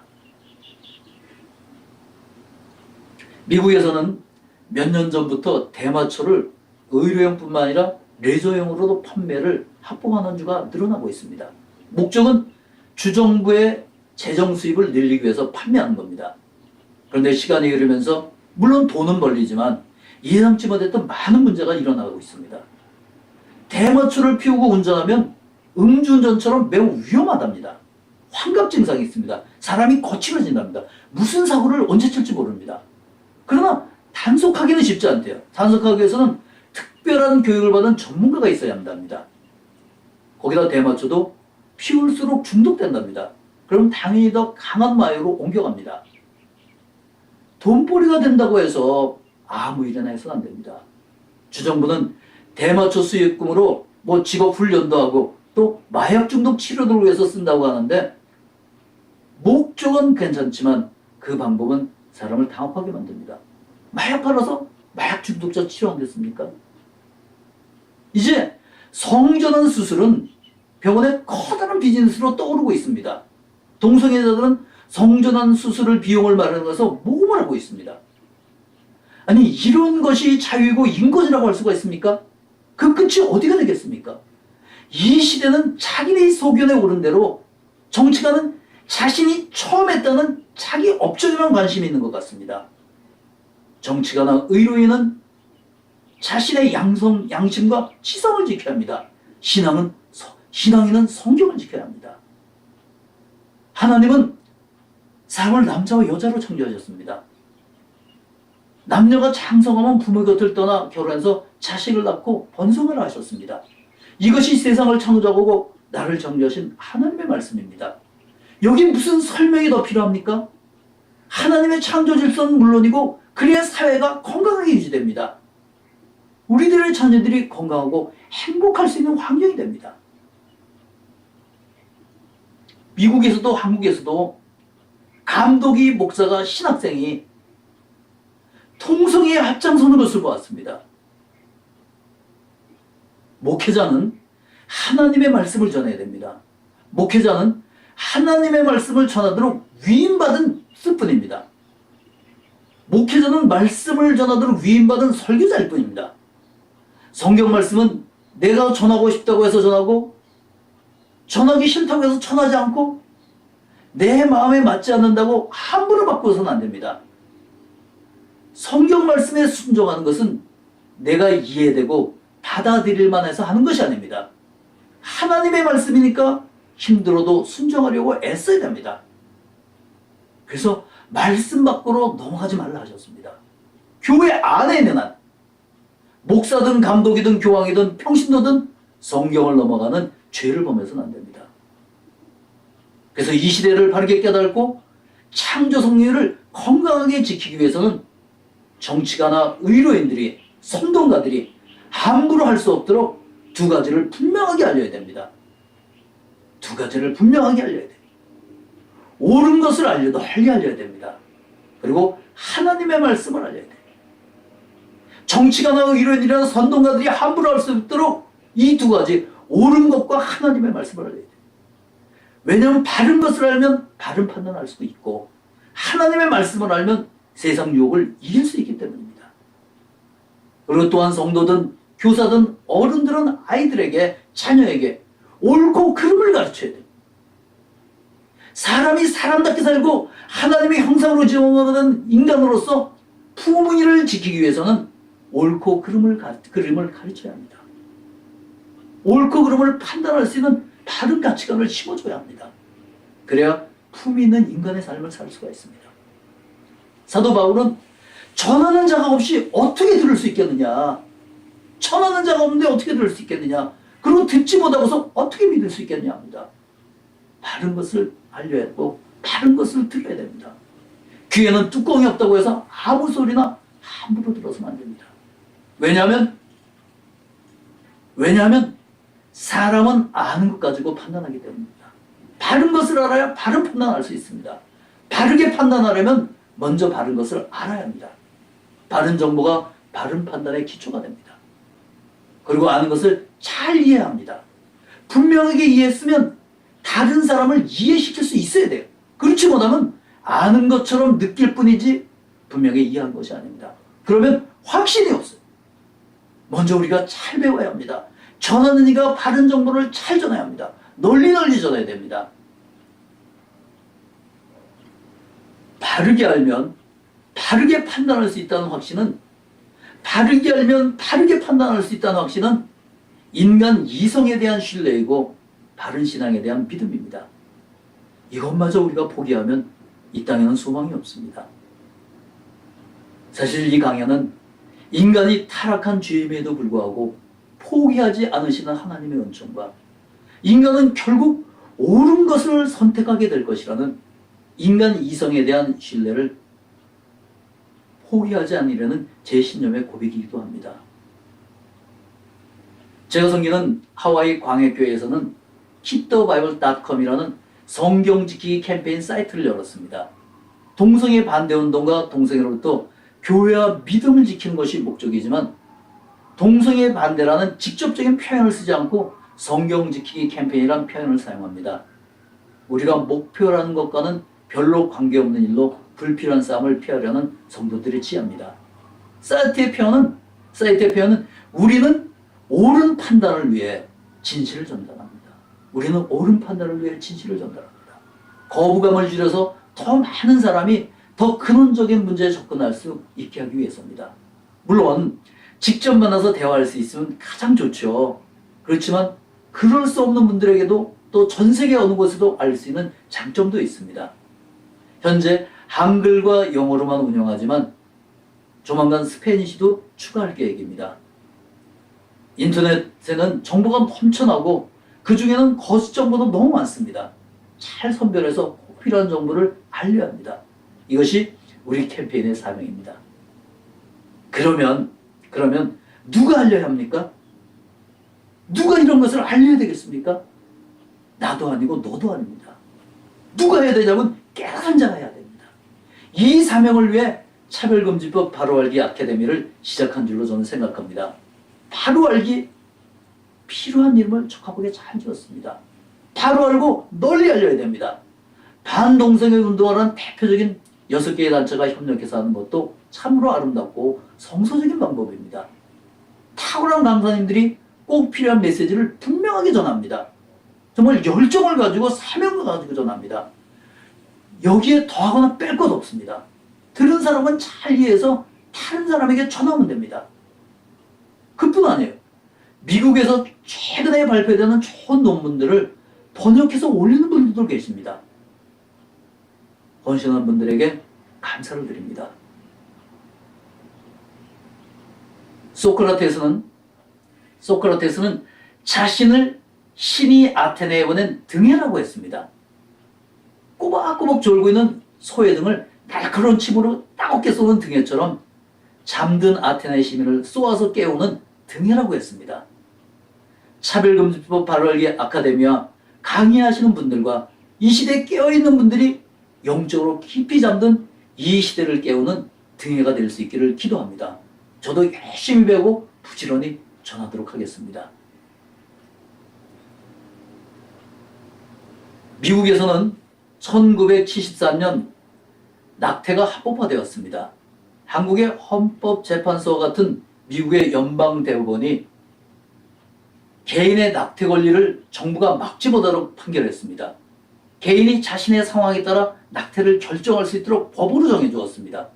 미국에서는 몇 년 전부터 대마초를 의료용뿐만 아니라 레저용으로도 판매를 합법화하는 주가 늘어나고 있습니다. 목적은 주정부의 재정 수입을 늘리기 위해서 판매하는 겁니다. 그런데 시간이 흐르면서 물론 돈은 벌리지만 예상치 못했던 많은 문제가 일어나고 있습니다. 대마초를 피우고 운전하면 음주운전처럼 매우 위험하답니다. 환각 증상이 있습니다. 사람이 거칠어진답니다. 무슨 사고를 언제 칠지 모릅니다. 그러나 단속하기는 쉽지 않대요. 단속하기 위해서는 특별한 교육을 받은 전문가가 있어야 한답니다. 거기다 대마초도 피울수록 중독된답니다. 그럼 당연히 더 강한 마약으로 옮겨갑니다. 돈벌이가 된다고 해서 아무 일이나 해서는 안 됩니다. 주정부는 대마초 수익금으로 직업 훈련도 하고 또 마약 중독 치료를 위해서 쓴다고 하는데 목적은 괜찮지만 그 방법은 사람을 당혹하게 만듭니다. 마약 팔아서 마약 중독자 치료하겠습니까? 이제 성전환 수술은 병원의 커다란 비즈니스로 떠오르고 있습니다. 동성애자들은 성전환 수술을 비용을 마련해서 모금을 하고 있습니다. 아니 이런 것이 자유이고 인권이라고 할 수가 있습니까? 그 끝이 어디가 되겠습니까? 이 시대는 자기네 소견에 오른 대로 정치가는 자신이 처음 했다는 자기 업적에만 관심이 있는 것 같습니다. 정치가나 의료인은 자신의 양심과 치성을 지켜야 합니다. 신앙인은 성경을 지켜야 합니다. 하나님은 사람을 남자와 여자로 창조하셨습니다. 남녀가 장성하면 부모 곁을 떠나 결혼해서 자식을 낳고 번성을 하셨습니다. 이것이 세상을 창조하고 나를 창조하신 하나님의 말씀입니다. 여기 무슨 설명이 더 필요합니까? 하나님의 창조 질서는 물론이고 그래야 사회가 건강하게 유지됩니다. 우리들의 자녀들이 건강하고 행복할 수 있는 환경이 됩니다. 미국에서도 한국에서도 감독이 목사가 신학생이 통성애에 앞장서는 것을 보았습니다. 목회자는 하나님의 말씀을 전해야 됩니다. 목회자는 하나님의 말씀을 전하도록 위임받은 뿐입니다. 목회자는 말씀을 전하도록 위임받은 설교자일 뿐입니다. 성경 말씀은 내가 전하고 싶다고 해서 전하고 전하기 싫다고 해서 전하지 않고 내 마음에 맞지 않는다고 함부로 바꾸어서는 안 됩니다. 성경 말씀에 순종하는 것은 내가 이해되고 받아들일 만해서 하는 것이 아닙니다. 하나님의 말씀이니까 힘들어도 순종하려고 애써야 됩니다. 그래서 말씀 밖으로 넘어가지 말라 하셨습니다. 교회 안에 있는 한 목사든 감독이든 교황이든 평신도든 성경을 넘어가는 죄를 범해서는 안 됩니다. 그래서 이 시대를 바르게 깨닫고 창조 성리를 건강하게 지키기 위해서는 정치가나 의료인들이 선동가들이 함부로 할 수 없도록 두 가지를 분명하게 알려야 됩니다. 두 가지를 분명하게 알려야 됩니다. 옳은 것을 알려도 널리 알려야 됩니다. 그리고 하나님의 말씀을 알려야 됩니다. 정치가나 의료인이나 선동가들이 함부로 할 수 없도록 이 두 가지 옳은 것과 하나님의 말씀을 알려야 돼요. 왜냐하면 바른 것을 알면 바른 판단을 할 수도 있고 하나님의 말씀을 알면 세상 유혹을 이길 수 있기 때문입니다. 그리고 또한 성도든 교사든 어른들은 아이들에게 자녀에게 옳고 그름을 가르쳐야 돼요. 사람이 사람답게 살고 하나님의 형상으로 지음받은 인간으로서 품위를 지키기 위해서는 옳고 그름을 가르쳐야 합니다. 옳고 그름을 판단할 수 있는 바른 가치관을 심어줘야 합니다. 그래야 품위 있는 인간의 삶을 살 수가 있습니다. 사도 바울은 전하는 자가 없이 어떻게 들을 수 있겠느냐? 전하는 자가 없는데 어떻게 들을 수 있겠느냐? 그리고 듣지 못하고서 어떻게 믿을 수 있겠냐 합니다. 바른 것을 알려야 하고 바른 것을 들어야 됩니다. 귀에는 뚜껑이 없다고 해서 아무 소리나 함부로 들어서는 안 됩니다. 왜냐하면 사람은 아는 것 가지고 판단하기 때문입니다. 바른 것을 알아야 바른 판단을 할 수 있습니다. 바르게 판단하려면 먼저 바른 것을 알아야 합니다. 바른 정보가 바른 판단의 기초가 됩니다. 그리고 아는 것을 잘 이해해야 합니다. 분명하게 이해했으면 다른 사람을 이해시킬 수 있어야 돼요. 그렇지 못하면 아는 것처럼 느낄 뿐이지 분명히 이해한 것이 아닙니다. 그러면 확신이 없어요. 먼저 우리가 잘 배워야 합니다. 전하는 이가 바른 정보를 잘 전해야 합니다. 널리 전해야 됩니다. 바르게 알면 바르게 판단할 수 있다는 확신은 바르게 알면 바르게 판단할 수 있다는 확신은 인간 이성에 대한 신뢰이고 바른 신앙에 대한 믿음입니다. 이것마저 우리가 포기하면 이 땅에는 소망이 없습니다. 사실 이 강야는 인간이 타락한 죄임에도 불구하고 포기하지 않으시는 하나님의 은총과 인간은 결국 옳은 것을 선택하게 될 것이라는 인간 이성에 대한 신뢰를 포기하지 않으려는 제 신념의 고백이기도 합니다. 제가 섬기는 하와이 광해교회에서는 keepthebible.com이라는 성경 지키기 캠페인 사이트를 열었습니다. 동성애 반대운동과 동성애로부터 교회와 믿음을 지키는 것이 목적이지만 동성애 반대라는 직접적인 표현을 쓰지 않고 성경 지키기 캠페인이라는 표현을 사용합니다. 우리가 목표라는 것과는 별로 관계없는 일로 불필요한 싸움을 피하려는 성도들의 지혜입니다. 사이트의 표현은 우리는 옳은 판단을 위해 진실을 전달합니다. 우리는 옳은 판단을 위해 진실을 전달합니다. 거부감을 줄여서 더 많은 사람이 더 근원적인 문제에 접근할 수 있게 하기 위해서입니다. 물론 직접 만나서 대화할 수 있으면 가장 좋죠. 그렇지만 그럴 수 없는 분들에게도 또 전 세계 어느 곳에도 알 수 있는 장점도 있습니다. 현재 한글과 영어로만 운영하지만 조만간 스페니쉬도 추가할 계획입니다. 인터넷에는 정보가 넘쳐나고 그 중에는 거짓 정보도 너무 많습니다. 잘 선별해서 꼭 필요한 정보를 알려야 합니다. 이것이 우리 캠페인의 사명입니다. 그러면 누가 알려야 합니까? 누가 이런 것을 알려야 되겠습니까? 나도 아니고 너도 아닙니다. 누가 해야 되냐면 깨달은 자가 해야 됩니다. 이 사명을 위해 차별금지법 바로알기 아카데미를 시작한 줄로 저는 생각합니다. 바로알기 필요한 이름을 적합하게 잘 지었습니다. 바로 알고 널리 알려야 됩니다. 반동성애 운동하는 대표적인 6개의 단체가 협력해서 하는 것도 참으로 아름답고 성서적인 방법입니다. 탁월한 강사님들이 꼭 필요한 메시지를 분명하게 전합니다. 정말 열정을 가지고 사명을 가지고 전합니다. 여기에 더하거나 뺄 것 없습니다. 들은 사람은 잘 이해해서 다른 사람에게 전하면 됩니다. 그뿐 아니에요. 미국에서 최근에 발표되는 좋은 논문들을 번역해서 올리는 분들도 계십니다. 헌신한 분들에게 감사를 드립니다. 소크라테스는 자신을 신이 아테네에 보낸 등에라고 했습니다. 꼬박꼬박 졸고 있는 소의 등을 날카로운 침으로 따갑게 쏘는 등에처럼 잠든 아테네 시민을 쏘아서 깨우는 등이라고 했습니다. 차별금지법 발달기 아카데미와 강의하시는 분들과 이 시대에 깨어있는 분들이 영적으로 깊이 잠든 이 시대를 깨우는 등해가 될 수 있기를 기도합니다. 저도 열심히 배우고 부지런히 전하도록 하겠습니다. 미국에서는 1973년 낙태가 합법화되었습니다. 한국의 헌법재판소와 같은 미국의 연방대법원이 개인의 낙태 권리를 정부가 막지 못하도록 판결했습니다. 개인이 자신의 상황에 따라 낙태를 결정할 수 있도록 법으로 정해주었습니다.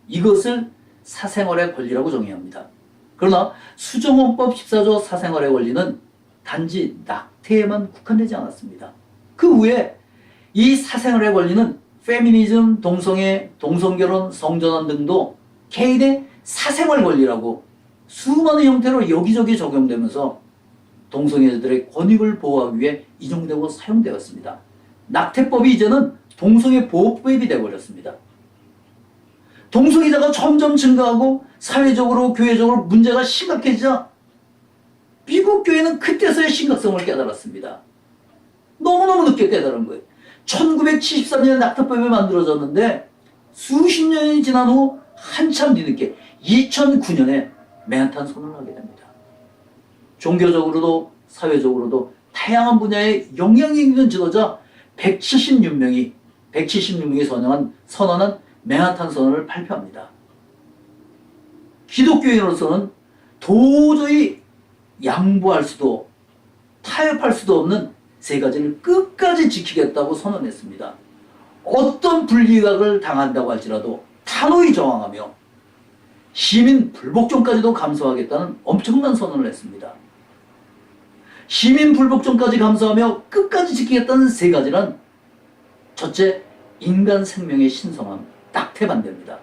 이것을 사생활의 권리라고 정의합니다. 그러나 수정헌법 14조 사생활의 권리는 단지 낙태에만 국한되지 않았습니다. 그 외에 이 사생활의 권리는 페미니즘, 동성애, 동성결혼, 성전환 등도 개인의 사생활 권리라고 수많은 형태로 여기저기 적용되면서 동성애자들의 권익을 보호하기 위해 인용되고 사용되었습니다. 낙태법이 이제는 동성애 보호법이 되어버렸습니다. 동성애자가 점점 증가하고 사회적으로 교회적으로 문제가 심각해지자 미국 교회는 그때서야 심각성을 깨달았습니다. 너무너무 늦게 깨달은 거예요. 1973년에 낙태법이 만들어졌는데 수십 년이 지난 후 한참 뒤늦게 2009년에 맨하탄 선언을 하게 됩니다. 종교적으로도 사회적으로도 다양한 분야에 영향력 있는 지도자 176명이 선언한 맨하탄 선언을 발표합니다. 기독교인으로서는 도저히 양보할 수도 타협할 수도 없는 세 가지를 끝까지 지키겠다고 선언했습니다. 어떤 불이익을 당한다고 할지라도 단호히 저항하며 시민 불복종까지도 감수하겠다는 엄청난 선언을 했습니다. 시민 불복종까지 감수하며 끝까지 지키겠다는 세 가지란 첫째, 인간 생명의 신성함, 낙태 반대입니다.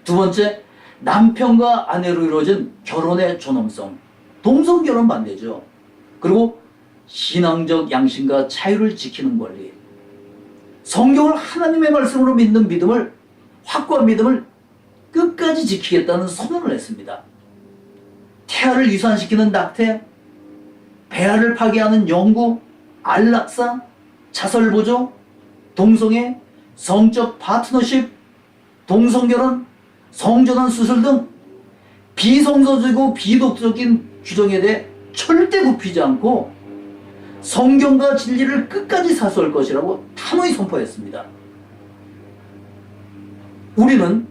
두 번째, 남편과 아내로 이루어진 결혼의 존엄성, 동성결혼 반대죠. 그리고 신앙적 양심과 자유를 지키는 권리, 성경을 하나님의 말씀으로 믿는 믿음을, 확고한 믿음을 끝까지 지키겠다는 선언을 했습니다. 태아를 유산시키는 낙태, 배아를 파괴하는 영구, 안락사, 자설보조, 동성애, 성적 파트너십, 동성결혼, 성전환 수술 등 비성서적이고 비독적인 규정에 대해 절대 굽히지 않고 성경과 진리를 끝까지 사수할 것이라고 단호히 선포했습니다. 우리는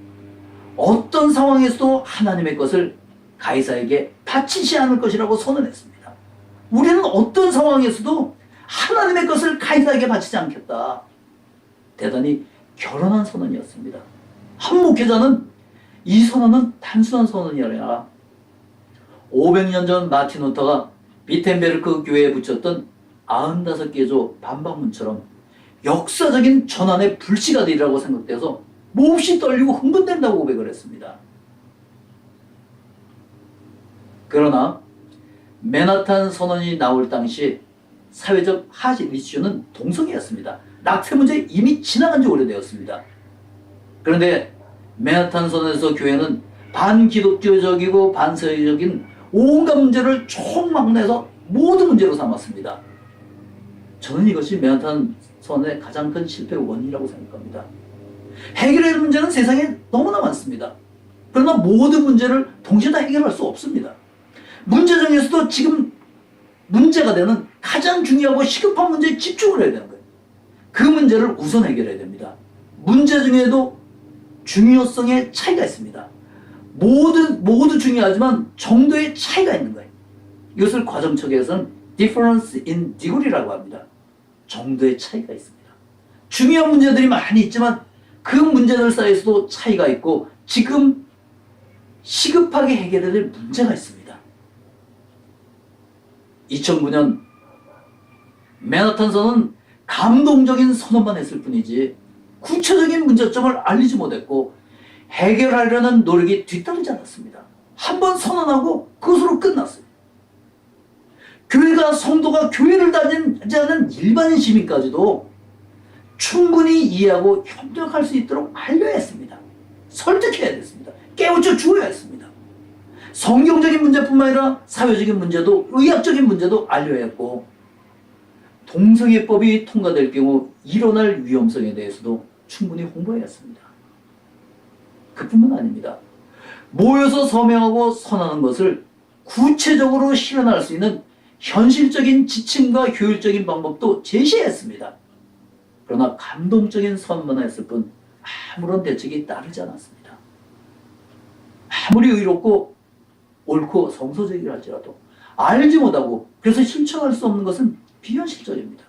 어떤 상황에서도 하나님의 것을 가이사에게 바치지 않을 것이라고 선언했습니다. 우리는 어떤 상황에서도 하나님의 것을 가이사에게 바치지 않겠다. 대단히 결연한 선언이었습니다. 한 목회자는 이 선언은 단순한 선언이 아니라 500년 전 마틴 루터가 비텐베르크 교회에 붙였던 95개의 조 반박문처럼 역사적인 전환의 불씨가 되리라고 생각돼서 몹시 떨리고 흥분된다고 고백을 했습니다. 그러나 맨하탄 선언이 나올 당시 사회적 핫 이슈는 동성애였습니다. 낙태 문제 이미 지나간 지 오래되었습니다. 그런데 맨하탄 선언에서 교회는 반기독교적이고 반서유적인 온갖 문제를 총망라해서 모든 문제로 삼았습니다. 저는 이것이 맨하탄 선언의 가장 큰 실패의 원인이라고 생각합니다. 해결해야 할 문제는 세상에 너무나 많습니다. 그러나 모든 문제를 동시에 다 해결할 수 없습니다. 문제 중에서도 지금 문제가 되는 가장 중요하고 시급한 문제에 집중을 해야 되는 거예요. 그 문제를 우선 해결해야 됩니다. 문제 중에도 중요성의 차이가 있습니다. 모두 중요하지만 정도의 차이가 있는 거예요. 이것을 과정척에서는 difference in degree라고 합니다. 정도의 차이가 있습니다. 중요한 문제들이 많이 있지만 그 문제들 사이에서도 차이가 있고 지금 시급하게 해결해야 될 문제가 있습니다. 2009년 맨하탄 선언은 감동적인 선언만 했을 뿐이지 구체적인 문제점을 알리지 못했고 해결하려는 노력이 뒤따르지 않았습니다. 한번 선언하고 그것으로 끝났어요. 교회가 성도가 교회를 다니지 않은 일반인 시민까지도 충분히 이해하고 협력할 수 있도록 알려야 했습니다. 설득해야 됐습니다. 깨우쳐 주어야 했습니다. 성경적인 문제뿐만 아니라 사회적인 문제도 의학적인 문제도 알려야 했고 동성애법이 통과될 경우 일어날 위험성에 대해서도 충분히 홍보해야 했습니다. 그뿐만 아닙니다. 모여서 서명하고 선언하는 것을 구체적으로 실현할 수 있는 현실적인 지침과 효율적인 방법도 제시했습니다. 그러나 감동적인 선언만 했을 뿐 아무런 대책이 따르지 않았습니다. 아무리 의롭고 옳고 성서적이라 할지라도 알지 못하고 그래서 실천할 수 없는 것은 비현실적입니다.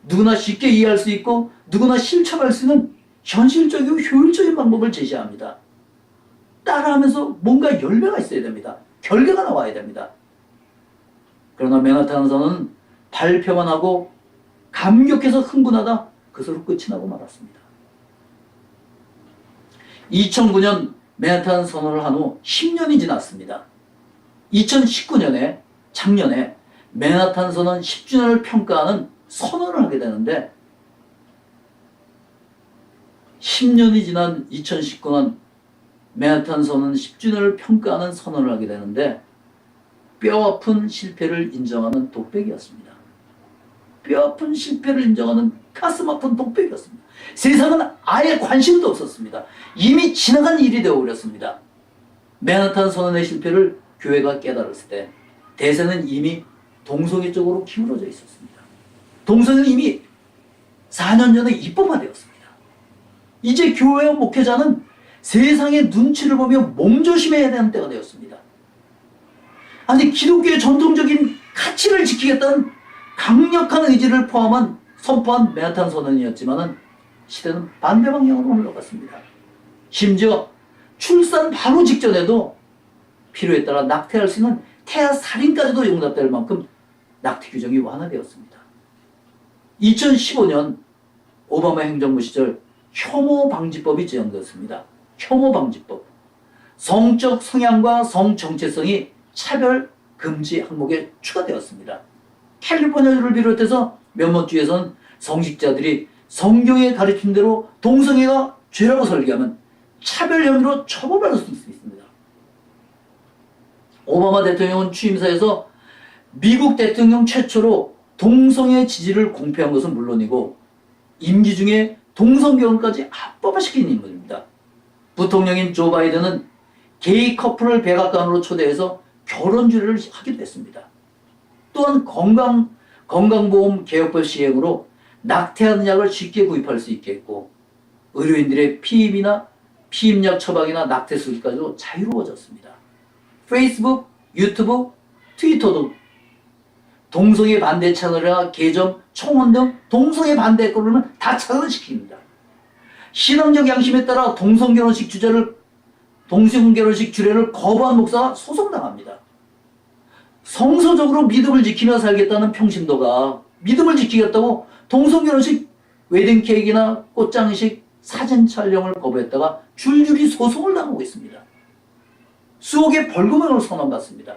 누구나 쉽게 이해할 수 있고 누구나 실천할 수 있는 현실적이고 효율적인 방법을 제시합니다. 따라하면서 뭔가 열매가 있어야 됩니다. 결과가 나와야 됩니다. 그러나 맨하탄 선언은 발표만 하고 감격해서 흥분하다 그것으로 끝이 나고 말았습니다. 2009년 맨하탄 선언을 한 후 10년이 지났습니다. 2019년에 작년에 맨하탄 선언 10주년을 평가하는 선언을 하게 되는데 10년이 지난 2019년 맨하탄 선언 10주년을 평가하는 선언을 하게 되는데 뼈아픈 실패를 인정하는 독백이었습니다. 뼈아픈 실패를 인정하는 가슴 아픈 독백이었습니다. 세상은 아예 관심도 없었습니다. 이미 지나간 일이 되어버렸습니다. 맨하탄 선언의 실패를 교회가 깨달았을 때 대세는 이미 동성애 쪽으로 기울어져 있었습니다. 동성애는 이미 4년 전에 입법화되었습니다. 이제 교회와 목회자는 세상의 눈치를 보며 몸조심해야 되는 때가 되었습니다. 아니 기독교의 전통적인 가치를 지키겠다는 강력한 의지를 선포한 맨하탄 선언이었지만 시대는 반대 방향으로 흘러갔습니다. 심지어 출산 바로 직전에도 필요에 따라 낙태할 수 있는 태아 살인까지도 용납될 만큼 낙태 규정이 완화되었습니다. 2015년 오바마 행정부 시절 혐오 방지법이 제정되었습니다. 혐오 방지법. 성적 성향과 성 정체성이 차별 금지 항목에 추가되었습니다. 캘리포니아주를 비롯해서 몇몇 주에서는 성직자들이 성경의 가르침대로 동성애가 죄라고 설계하면 차별 혐의로 처벌받을 수 있습니다. 오바마 대통령은 취임사에서 미국 대통령 최초로 동성애 지지를 공표한 것은 물론이고 임기 중에 동성결혼까지 합법화시킨 인물입니다. 부통령인 조 바이든은 게이 커플을 백악관으로 초대해서 결혼주례를 하기도 했습니다. 또한 건강보험 개혁법 시행으로 낙태하는 약을 쉽게 구입할 수 있게 했고 의료인들의 피임이나 피임약 처방이나 낙태 수술까지도 자유로워졌습니다. 페이스북, 유튜브, 트위터도 동성애 반대 채널이나 계정, 청원 등 동성애 반대 글을 다 차단시킵니다. 신앙적 양심에 따라 동성결혼식 주례를 거부한 목사가 소송당합니다. 성서적으로 믿음을 지키며 살겠다는 평신도가 믿음을 지키겠다고 동성결혼식 웨딩 케이크나 꽃장식 사진 촬영을 거부했다가 줄줄이 소송을 당하고 있습니다. 수억의 벌금을 선언받습니다.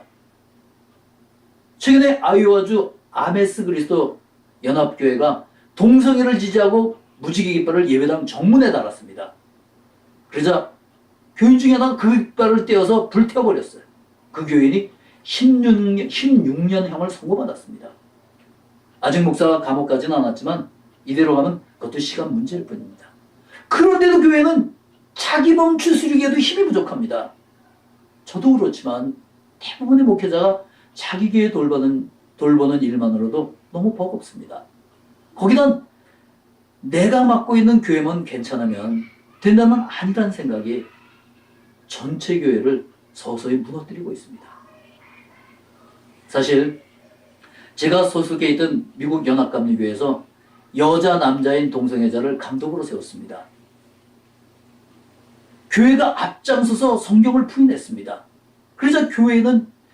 최근에 아이오와주 아메스 그리스도 연합교회가 동성애를 지지하고 무지개 깃발을 예배당 정문에 달았습니다. 그러자 교인 중에 하나가 그 깃발을 떼어서 불태워버렸어요. 그 교인이 16년형을 선고받았습니다. 아직 목사가 감옥 가지는 않았지만 이대로 가면 그것도 시간 문제일 뿐입니다. 그런데도 교회는 자기 몸 추스리기에도 힘이 부족합니다. 저도 그렇지만 대부분의 목회자가 자기 교회 돌보는 일만으로도 너무 버겁습니다. 거기다 내가 맡고 있는 교회만 괜찮으면 된다는 아니란 생각이 전체 교회를 서서히 무너뜨리고 있습니다. 사실 제가 소속해 있던 미국 연합감리교회에서 여자 남자인 동성애자를 감독으로 세웠습니다. 교회가 앞장서서 성경을 부인했습니다. 그래서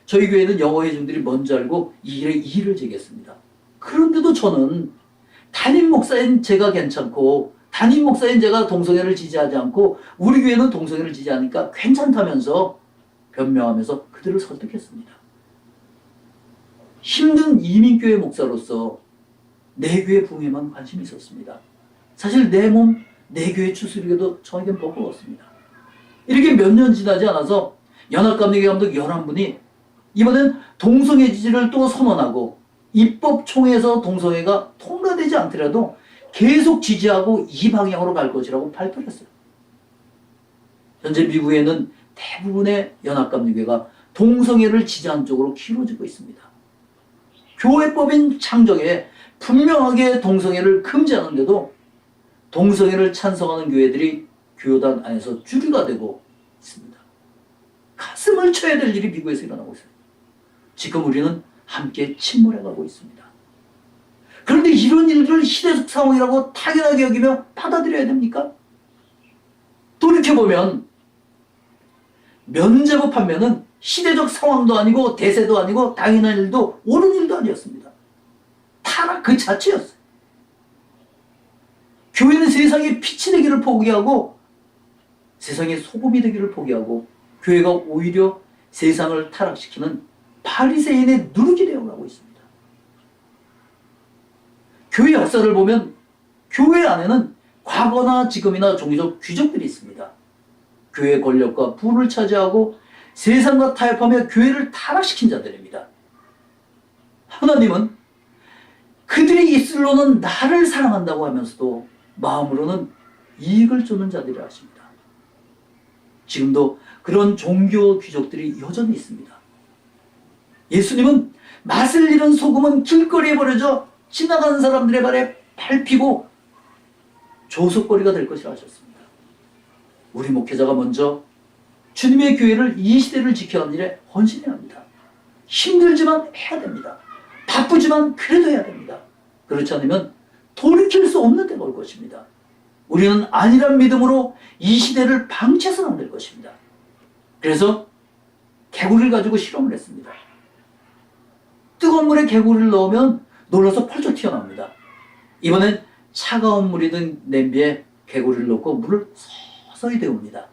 저희 교회는 영어 회중들이 먼저 알고 이 일에 이의를 제기했습니다. 그런데도 저는 담임 목사인 제가 괜찮고 담임 목사인 제가 동성애를 지지하지 않고 우리 교회는 동성애를 지지하니까 괜찮다면서 변명하면서 그들을 설득했습니다. 힘든 이민교회 목사로서 내 교회 부흥에만 관심이 있었습니다. 사실 내 몸, 내 교회 추스리기도 저에겐 버거웠습니다. 이렇게 몇 년 지나지 않아서 연합감리교회 감독 11분이 이번엔 동성애 지지를 또 선언하고 입법총회에서 동성애가 통과되지 않더라도 계속 지지하고 이 방향으로 갈 것이라고 발표를 했어요. 현재 미국에는 대부분의 연합감리교회가 동성애를 지지하는 쪽으로 기울어지고 있습니다. 교회법인 창정에 분명하게 동성애를 금지하는데도 동성애를 찬성하는 교회들이 교단 안에서 주류가 되고 있습니다. 가슴을 쳐야 될 일이 미국에서 일어나고 있어요. 지금 우리는 함께 침몰해가고 있습니다. 그런데 이런 일들을 시대적 상황이라고 당연하게 여기며 받아들여야 됩니까? 돌이켜보면 면제부 판매는 시대적 상황도 아니고 대세도 아니고 당연한 일도 옳은 일도 아니었습니다. 타락 그 자체였어요. 교회는 세상의 빛이 되기를 포기하고 세상의 소금이 되기를 포기하고 교회가 오히려 세상을 타락시키는 바리새인의 누룩이 되어가고 있습니다. 교회 역사를 보면 교회 안에는 과거나 지금이나 종교적 귀족들이 있습니다. 교회 권력과 부를 차지하고 세상과 타협하며 교회를 타락시킨 자들입니다. 하나님은 그들이 입술로는 나를 사랑한다고 하면서도 마음으로는 이익을 쫓는 자들이라 하십니다. 지금도 그런 종교 귀족들이 여전히 있습니다. 예수님은 맛을 잃은 소금은 길거리에 버려져 지나가는 사람들의 발에 밟히고 조속거리가 될 것이라 하셨습니다. 우리 목회자가 먼저 주님의 교회를 이 시대를 지켜가는 일에 헌신해야 합니다. 힘들지만 해야 됩니다. 바쁘지만 그래도 해야 됩니다. 그렇지 않으면 돌이킬 수 없는 때가 올 것입니다. 우리는 아니란 믿음으로 이 시대를 방치해서는 안 될 것입니다. 그래서 개구리를 가지고 실험을 했습니다. 뜨거운 물에 개구리를 넣으면 놀라서 펄쩍 튀어나옵니다. 이번엔 차가운 물이 든 냄비에 개구리를 넣고 물을 서서히 데웁니다.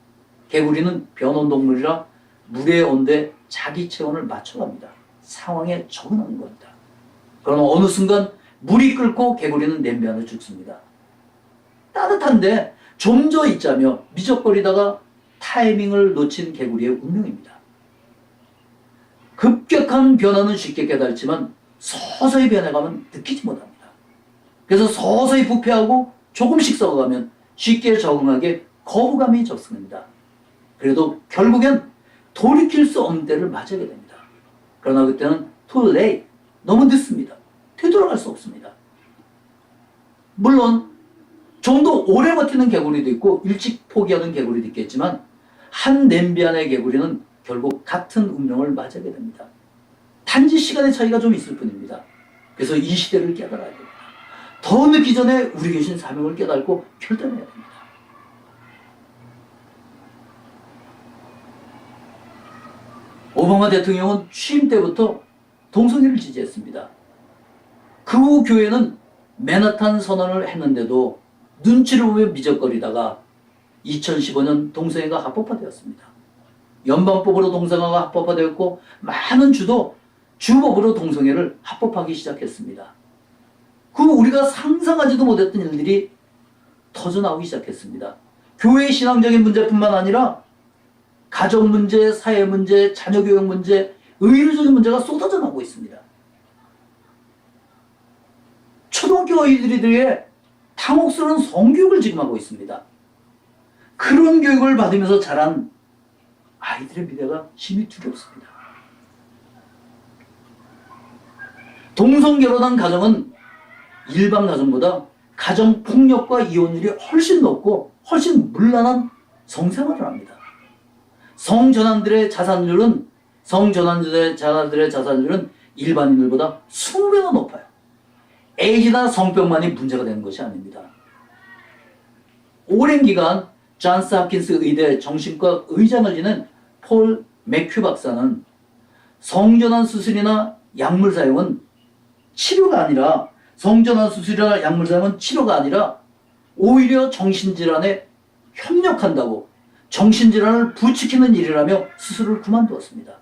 개구리는 변온동물이라 물의 온도에 자기 체온을 맞춰갑니다. 상황에 적응하는 겁니다. 그러나 어느 순간 물이 끓고 개구리는 냄비 안에 죽습니다. 따뜻한데 좀 더 있자며 미적거리다가 타이밍을 놓친 개구리의 운명입니다. 급격한 변화는 쉽게 깨달지만 서서히 변해가면 느끼지 못합니다. 그래서 서서히 부패하고 조금씩 썩어가면 쉽게 적응하게 거부감이 적습니다. 그래도 결국엔 돌이킬 수 없는 때를 맞이하게 됩니다. 그러나 그때는 too late, 너무 늦습니다. 되돌아갈 수 없습니다. 물론 좀 더 오래 버티는 개구리도 있고 일찍 포기하는 개구리도 있겠지만 한 냄비 안의 개구리는 결국 같은 운명을 맞이하게 됩니다. 단지 시간의 차이가 좀 있을 뿐입니다. 그래서 이 시대를 깨달아야 됩니다. 더 늦기 전에 우리 계신 사명을 깨닫고 결단해야 됩니다. 오바마 대통령은 취임 때부터 동성애를 지지했습니다. 그 후 교회는 맨하탄 선언을 했는데도 눈치를 보며 미적거리다가 2015년 동성애가 합법화되었습니다. 연방법으로 동성애가 합법화되었고 많은 주도 주법으로 동성애를 합법하기 시작했습니다. 그 우리가 상상하지도 못했던 일들이 터져나오기 시작했습니다. 교회의 신앙적인 문제뿐만 아니라 가정 문제, 사회 문제, 자녀 교육 문제, 의료적인 문제가 쏟아져 나오고 있습니다. 초등학교 아이들에 당혹스러운 성교육을 지금 하고 있습니다. 그런 교육을 받으면서 자란 아이들의 미래가 심히 두렵습니다. 동성결혼한 가정은 일반 가정보다 가정폭력과 이혼율이 훨씬 높고 훨씬 문란한 성생활을 합니다. 성전환들의 자살률은 일반인들보다 20배가 높아요. 에이즈나 성병만이 문제가 되는 것이 아닙니다. 오랜 기간 존스 홉킨스 의대 정신과 의장을 지낸 폴 맥큐 박사는 성전환 수술이나 약물 사용은 치료가 아니라 오히려 정신질환에 협력한다고, 정신질환을 부추기는 일이라며 수술을 그만두었습니다.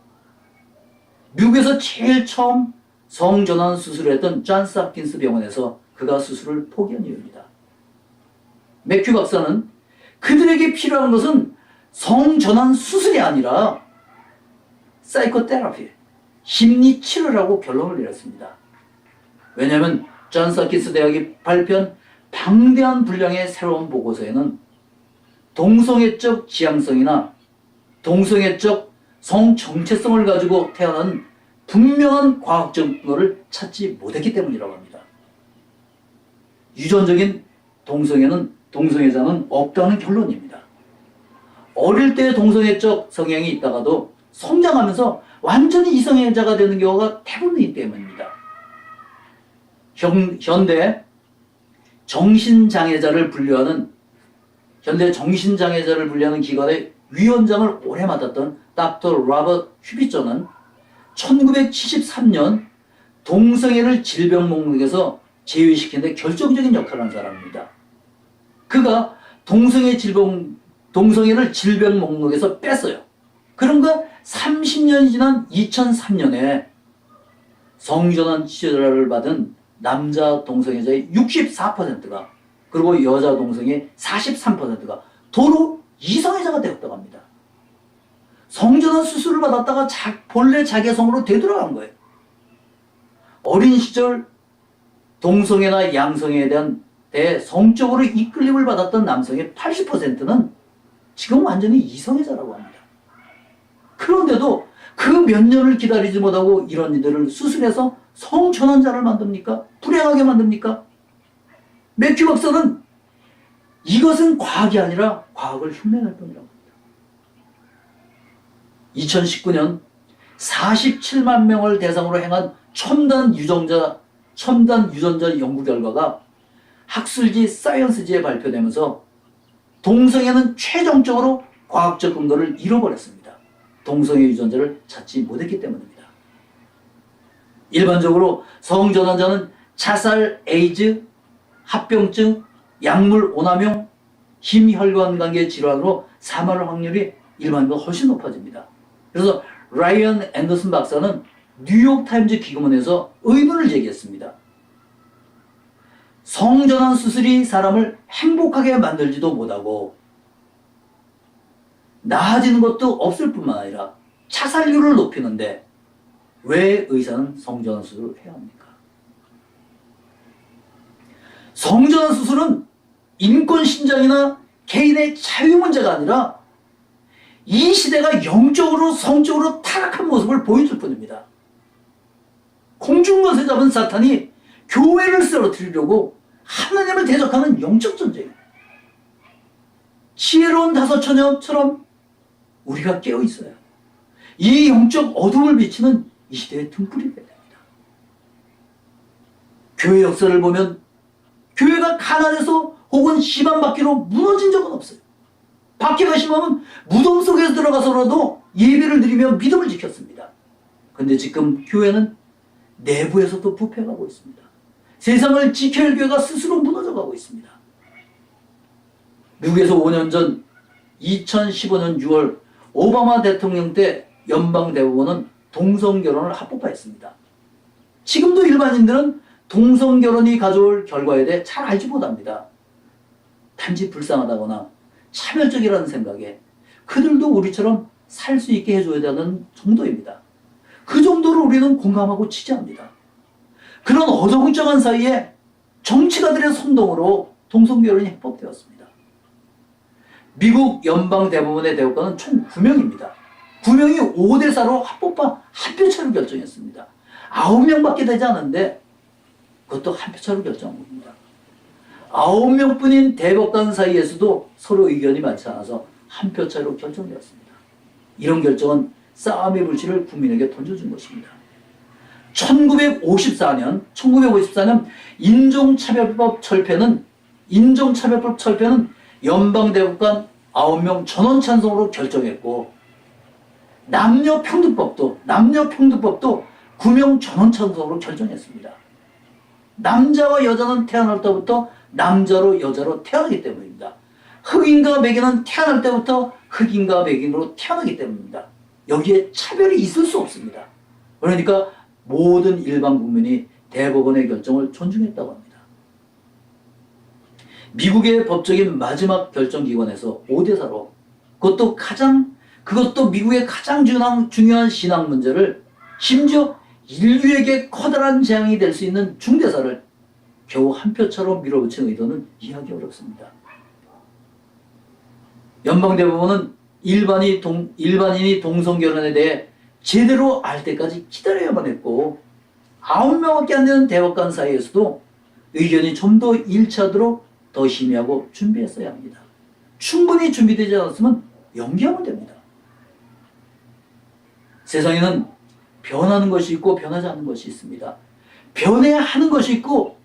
미국에서 제일 처음 성전환 수술을 했던 존스 홉킨스 병원에서 그가 수술을 포기한 이유입니다. 맥큐 박사는 그들에게 필요한 것은 성전환 수술이 아니라 사이코테라피, 심리치료라고 결론을 내렸습니다. 왜냐하면 존스 홉킨스 대학이 발표한 방대한 분량의 새로운 보고서에는 동성애적 지향성이나 동성애적 성정체성을 가지고 태어난 분명한 과학적 근거를 찾지 못했기 때문이라고 합니다. 유전적인 동성애자는 없다는 결론입니다. 어릴 때 동성애적 성향이 있다가도 성장하면서 완전히 이성애자가 되는 경우가 대부분이기 때문입니다. 현대 정신장애자를 분류하는 기관의 위원장을 오래 맡았던 닥터 로버트 휴비저는 1973년 동성애를 질병 목록에서 제외시키는 데 결정적인 역할을 한 사람입니다. 그가 동성애를 질병 목록에서 뺐어요. 그런가 30년이 지난 2003년에 성전환 치료를 받은 남자 동성애자의 64%가, 그리고 여자 동성애 43%가 도로 이성애자가 되었다고 합니다. 성전환 수술을 받았다가 본래 자기성으로 되돌아간 거예요. 어린 시절 동성애나 양성애에 대한 성적으로 이끌림을 받았던 남성의 80%는 지금 완전히 이성애자라고 합니다. 그런데도 그 몇 년을 기다리지 못하고 이런 이들을 수술해서 성전환자를 만듭니까? 불행하게 만듭니까? 맥큐 박사는 이것은 과학이 아니라 과학을 흉내낼 뿐이라고 합니다. 2019년 47만 명을 대상으로 행한 첨단 유전자 연구 결과가 학술지 사이언스지에 발표되면서 동성애는 최종적으로 과학적 근거를 잃어버렸습니다. 동성애 유전자를 찾지 못했기 때문입니다. 일반적으로 성전환자는 자살, 에이즈, 합병증, 약물 오남용, 심혈관관계 질환으로 사망할 확률이 일반보다 훨씬 높아집니다. 그래서 라이언 앤더슨 박사는 뉴욕타임즈 기고문에서 의문을 제기했습니다. 성전환 수술이 사람을 행복하게 만들지도 못하고 나아지는 것도 없을 뿐만 아니라 자살률을 높이는데 왜 의사는 성전환 수술을 해야 합니까? 성전환 수술은 인권 신장이나 개인의 자유 문제가 아니라 이 시대가 영적으로 성적으로 타락한 모습을 보여줄 뿐입니다. 공중것에 잡은 사탄이 교회를 쓰러뜨리려고 하나님을 대적하는 영적 전쟁. 지혜로운 다섯 처녀처럼 우리가 깨어 있어야 이 영적 어둠을 비치는 이 시대의 등불이 되야 됩니다. 교회 역사를 보면 교회가 가난해서 혹은 심한받기로 무너진 적은 없어요. 박해가 심하면 무덤 속에 들어가서라도 예배를 드리며 믿음을 지켰습니다. 그런데 지금 교회는 내부에서도 부패하고 있습니다. 세상을 지켜야 할 교회가 스스로 무너져가고 있습니다. 미국에서 5년 전 2015년 6월 오바마 대통령 때 연방대법원은 동성결혼을 합법화했습니다. 지금도 일반인들은 동성결혼이 가져올 결과에 대해 잘 알지 못합니다. 단지 불쌍하다거나 차별적이라는 생각에 그들도 우리처럼 살 수 있게 해줘야 되는 정도입니다. 그 정도로 우리는 공감하고 지지합니다. 그런 어정쩡한 사이에 정치가들의 선동으로 동성결혼이 합법되었습니다. 미국 연방대법원의 대법관은 총 9명입니다. 9명이 5대4로 합법화 한 표 차로 결정했습니다. 9명밖에 되지 않은데 그것도 한 표 차로 결정한 겁니다. 9명뿐인 대법관 사이에서도 서로 의견이 맞지 않아서 한 표 차이로 결정되었습니다. 이런 결정은 싸움의 불씨를 국민에게 던져준 것입니다. 1954년 인종차별법 철폐는 연방대법관 9명 전원 찬성으로 결정했고, 남녀평등법도 9명 전원 찬성으로 결정했습니다. 남자와 여자는 태어날 때부터 남자로 여자로 태어나기 때문입니다. 흑인과 백인은 태어날 때부터 흑인과 백인으로 태어나기 때문입니다. 여기에 차별이 있을 수 없습니다. 그러니까 모든 일반 국민이 대법원의 결정을 존중했다고 합니다. 미국의 법적인 마지막 결정기관에서 5대4로 그것도 미국의 가장 중요한 신앙 문제를, 심지어 인류에게 커다란 재앙이 될 수 있는 중대사를 겨우 한 표 차로 밀어붙인 의도는 이해하기 어렵습니다. 연방대법원은 일반인이 동성결혼에 대해 제대로 알 때까지 기다려야만 했고, 9명밖에 안 되는 대법관 사이에서도 의견이 좀 더 일치하도록 더 심의하고 준비했어야 합니다. 충분히 준비되지 않았으면 연기하면 됩니다. 세상에는 변하는 것이 있고 변하지 않는 것이 있습니다. 변해야 하는 것이 있고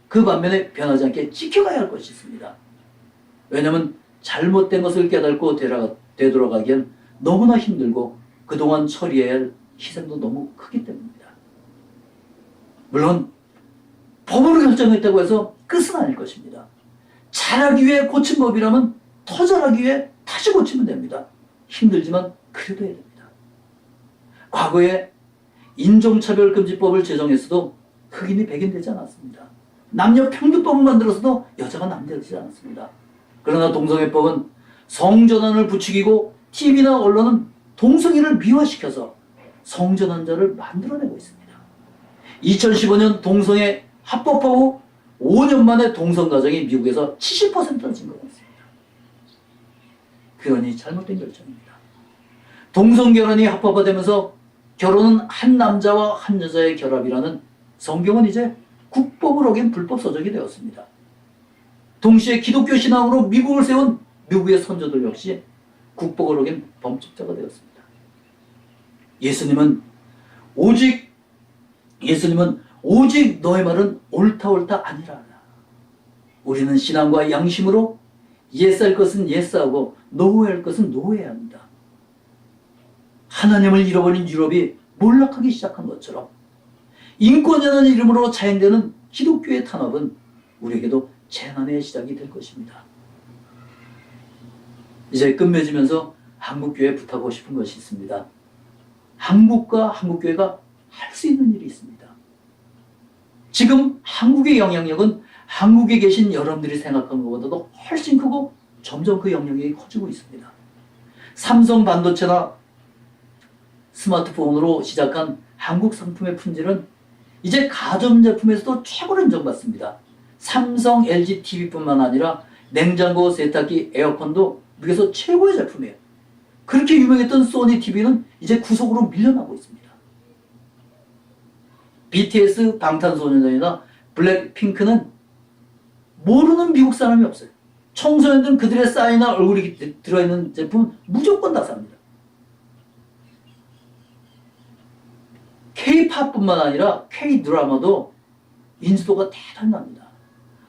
그 반면에 변하지 않게 지켜가야 할 것이 있습니다. 왜냐하면 잘못된 것을 깨닫고 되돌아가기엔 너무나 힘들고 그동안 처리해야 할 희생도 너무 크기 때문입니다. 물론 법으로 결정했다고 해서 끝은 아닐 것입니다. 잘하기 위해 고친 법이라면 더 잘하기 위해 다시 고치면 됩니다. 힘들지만 그래도 해야 됩니다. 과거에 인종차별금지법을 제정했어도 흑인이 백인 되지 않았습니다. 남녀평등법을 만들어서도 여자가 남자 되지 않았습니다. 그러나 동성애법은 성전환을 부추기고 TV나 언론은 동성애를 미화시켜서 성전환자를 만들어내고 있습니다. 2015년 동성애 합법하고 5년 만에 동성가정이 미국에서 70%나 증가했습니다. 그러니 잘못된 결정입니다. 동성결혼이 합법화되면서 결혼은 한 남자와 한 여자의 결합이라는 성경은 이제 국법을 어긴 불법 서적이 되었습니다. 동시에 기독교 신앙으로 미국을 세운 미국의 선조들 역시 국법을 어긴 범죄자가 되었습니다. 예수님은 오직 너의 말은 옳다 아니라. 우리는 신앙과 양심으로 예스할 것은 예스하고 노후할 것은 노후해야 합니다. 하나님을 잃어버린 유럽이 몰락하기 시작한 것처럼 인권이라는 이름으로 자행되는 기독교의 탄압은 우리에게도 재난의 시작이 될 것입니다. 이제 끝맺으면서 한국교회에 부탁하고 싶은 것이 있습니다. 한국과 한국교회가 할 수 있는 일이 있습니다. 지금 한국의 영향력은 한국에 계신 여러분들이 생각하는 것보다도 훨씬 크고 점점 그 영향력이 커지고 있습니다. 삼성 반도체나 스마트폰으로 시작한 한국 상품의 품질은 이제 가전제품에서도 최고를 인정받습니다. 삼성, LG TV뿐만 아니라 냉장고, 세탁기, 에어컨도 미국에서 최고의 제품이에요. 그렇게 유명했던 소니 TV는 이제 구석으로 밀려나고 있습니다. BTS, 방탄소년단이나 블랙핑크는 모르는 미국 사람이 없어요. 청소년들은 그들의 사인이나 얼굴이 들어있는 제품 무조건 다 삽니다. K-팝뿐만 아니라 K-드라마도 인지도가 대단합니다.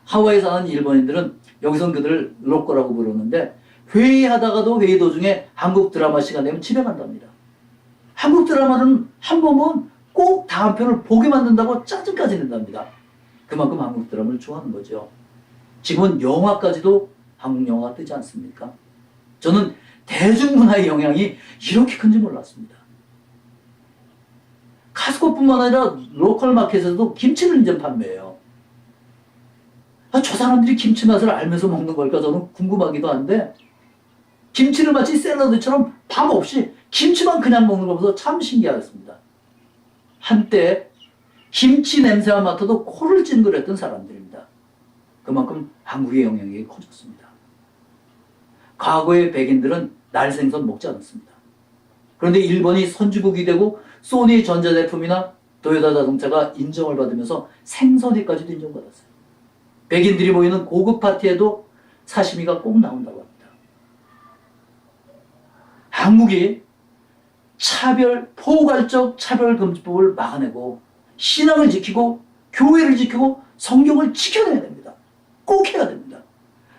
하와이에 사는 일본인들은 여기선 그들을 로꼬라고 부르는데 회의하다가도 회의 도중에 한국 드라마 시간 되면 집에 간답니다. 한국 드라마는 한 번 보면 꼭 다음 편을 보게 만든다고 짜증까지 낸답니다. 그만큼 한국 드라마를 좋아하는 거죠. 지금은 영화까지도 한국 영화가 뜨지 않습니까? 저는 대중문화의 영향이 이렇게 큰지 몰랐습니다. 카스코뿐만 아니라 로컬 마켓에서도 김치를 이제 판매해요. 저 사람들이 김치 맛을 알면서 먹는 걸까 저는 궁금하기도 한데 김치를 마치 샐러드처럼 밥 없이 김치만 그냥 먹는 거 보면서 참 신기하였습니다. 한때 김치 냄새만 맡아도 코를 찡그렸던 사람들입니다. 그만큼 한국의 영향력이 커졌습니다. 과거의 백인들은 날생선 먹지 않았습니다. 그런데 일본이 선주국이 되고 소니 전자제품이나 도요타 자동차가 인정을 받으면서 생선회까지도 인정받았어요. 백인들이 모이는 고급 파티에도 사시미가 꼭 나온다고 합니다. 한국이 포괄적 차별금지법을 막아내고 신앙을 지키고 교회를 지키고 성경을 지켜내야 됩니다. 꼭 해야 됩니다.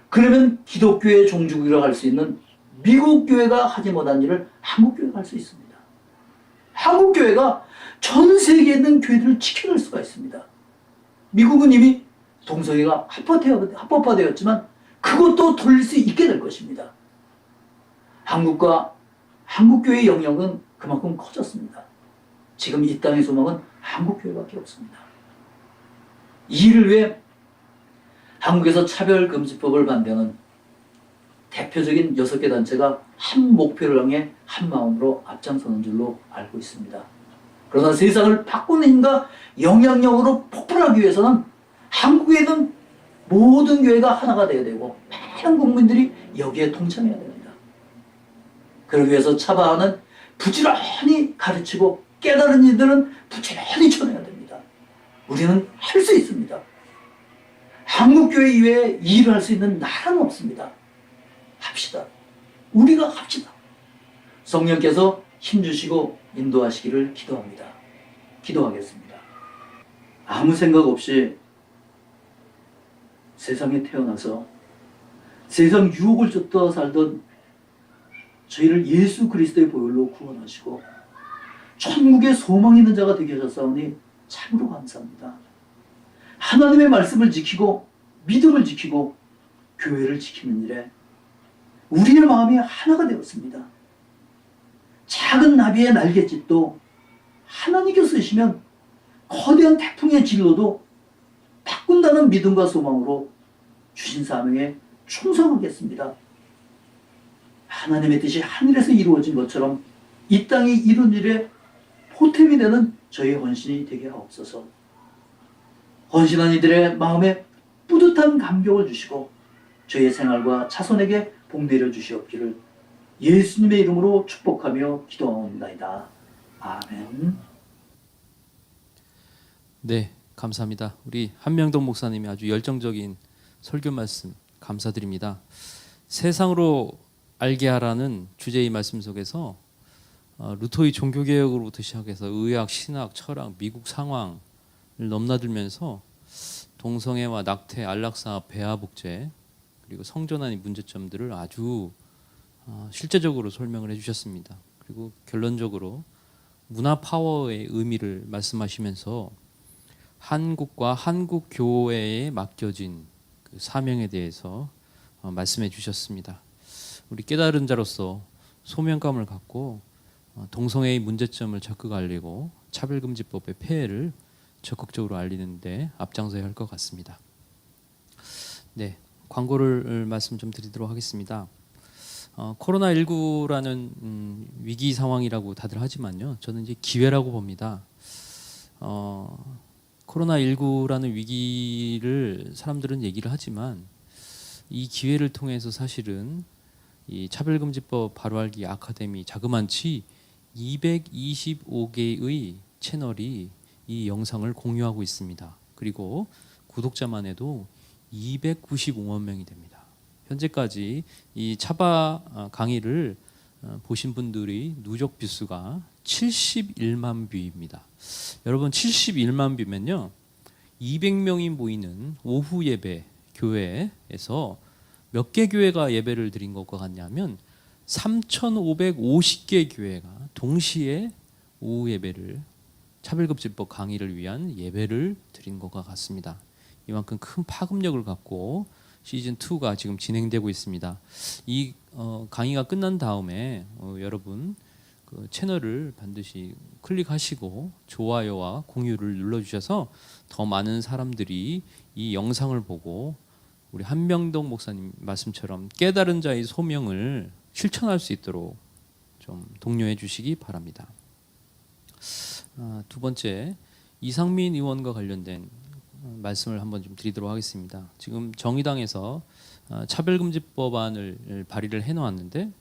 그러면 기독교의 종주국이라고 할 수 있는 미국 교회가 하지 못한 일을 한국 교회가 할 수 있습니다. 한국 교회가 전 세계에 있는 교회들을 지켜낼 수가 있습니다. 미국은 이미 동성애가 합법화되었지만 그것도 돌릴 수 있게 될 것입니다. 한국과 한국교회의 영향은 그만큼 커졌습니다. 지금 이 땅의 소망은 한국교회밖에 없습니다. 이 일을 위해 한국에서 차별금지법을 반대하는 대표적인 6개 단체가 한 목표를 향해 한 마음으로 앞장서는 줄로 알고 있습니다. 그러나 세상을 바꾸는 힘과 영향력으로 폭발하기 위해서는 한국에 있는 모든 교회가 하나가 되어야 되고 많은 국민들이 여기에 동참해야 됩니다. 그러기 위해서 차바하는 부지런히 가르치고 깨달은 이들은 부지런히 전해야 됩니다. 우리는 할 수 있습니다. 한국교회 이외에 이 일을 할 수 있는 나라는 없습니다. 합시다. 우리가 합시다. 성령께서 힘주시고 인도하시기를 기도합니다. 기도하겠습니다. 아무 생각 없이 세상에 태어나서 세상 유혹을 쫓아 살던 저희를 예수 그리스도의 보혈로 구원하시고 천국에 소망 있는 자가 되게 하셨사오니 참으로 감사합니다. 하나님의 말씀을 지키고 믿음을 지키고 교회를 지키는 일에 우리의 마음이 하나가 되었습니다. 작은 나비의 날갯짓도 하나님께서 쓰시면 거대한 태풍의 진로도 바꾼다는 믿음과 소망으로 주신 사명에 충성하겠습니다. 하나님의 뜻이 하늘에서 이루어진 것처럼 이 땅이 이룬 일에 보탬이 되는 저희 헌신이 되게 하옵소서. 헌신한 이들의 마음에 뿌듯한 감격을 주시고 저희의 생활과 자손에게 복 내려 주시옵기를 예수님의 이름으로 축복하며 기도하옵나이다. 아멘. 네, 감사합니다. 우리 한명동 목사님이 아주 열정적인 설교 말씀 감사드립니다. 세상으로 알게 하라는 주제의 말씀 속에서 루터의 종교개혁으로부터 시작해서 의학, 신학, 철학, 미국 상황을 넘나들면서 동성애와 낙태, 안락사, 배아복제 그리고 성전환의 문제점들을 아주 실제적으로 설명을 해주셨습니다. 그리고 결론적으로 문화 파워의 의미를 말씀하시면서 한국과 한국 교회에 맡겨진 그 사명에 대해서 말씀해 주셨습니다. 우리 깨달은 자로서 소명감을 갖고 동성애의 문제점을 적극 알리고 차별금지법의 폐해를 적극적으로 알리는데 앞장서야 할 것 같습니다. 네, 광고를 말씀 좀 드리도록 하겠습니다. 코로나19라는 위기 상황이라고 다들 하지만요, 저는 이제 기회라고 봅니다. 코로나19라는 위기를 사람들은 얘기를 하지만 이 기회를 통해서 사실은 이 차별금지법 바로알기 아카데미 자그만치 225개의 채널이 이 영상을 공유하고 있습니다. 그리고 구독자만 해도 295만 명이 됩니다. 현재까지 이 차바 강의를 보신 분들이 누적 뷰수가 71만 뷰입니다. 여러분 71만 뷰면요 200명이 모이는 오후 예배 교회에서 몇 개 교회가 예배를 드린 것과 같냐면 3,550개 교회가 동시에 오후 예배를 차별금지법 강의를 위한 예배를 드린 것과 같습니다. 이만큼 큰 파급력을 갖고 시즌 2가 지금 진행되고 있습니다. 이 강의가 끝난 다음에 여러분 그 채널을 반드시 클릭하시고 좋아요와 공유를 눌러주셔서 더 많은 사람들이 이 영상을 보고 우리 한명동 목사님 말씀처럼 깨달은 자의 소명을 실천할 수 있도록 좀 독려해 주시기 바랍니다. 두 번째, 이상민 의원과 관련된 말씀을 한번 좀 드리도록 하겠습니다. 지금 정의당에서 차별금지법안을 발의를 해놓았는데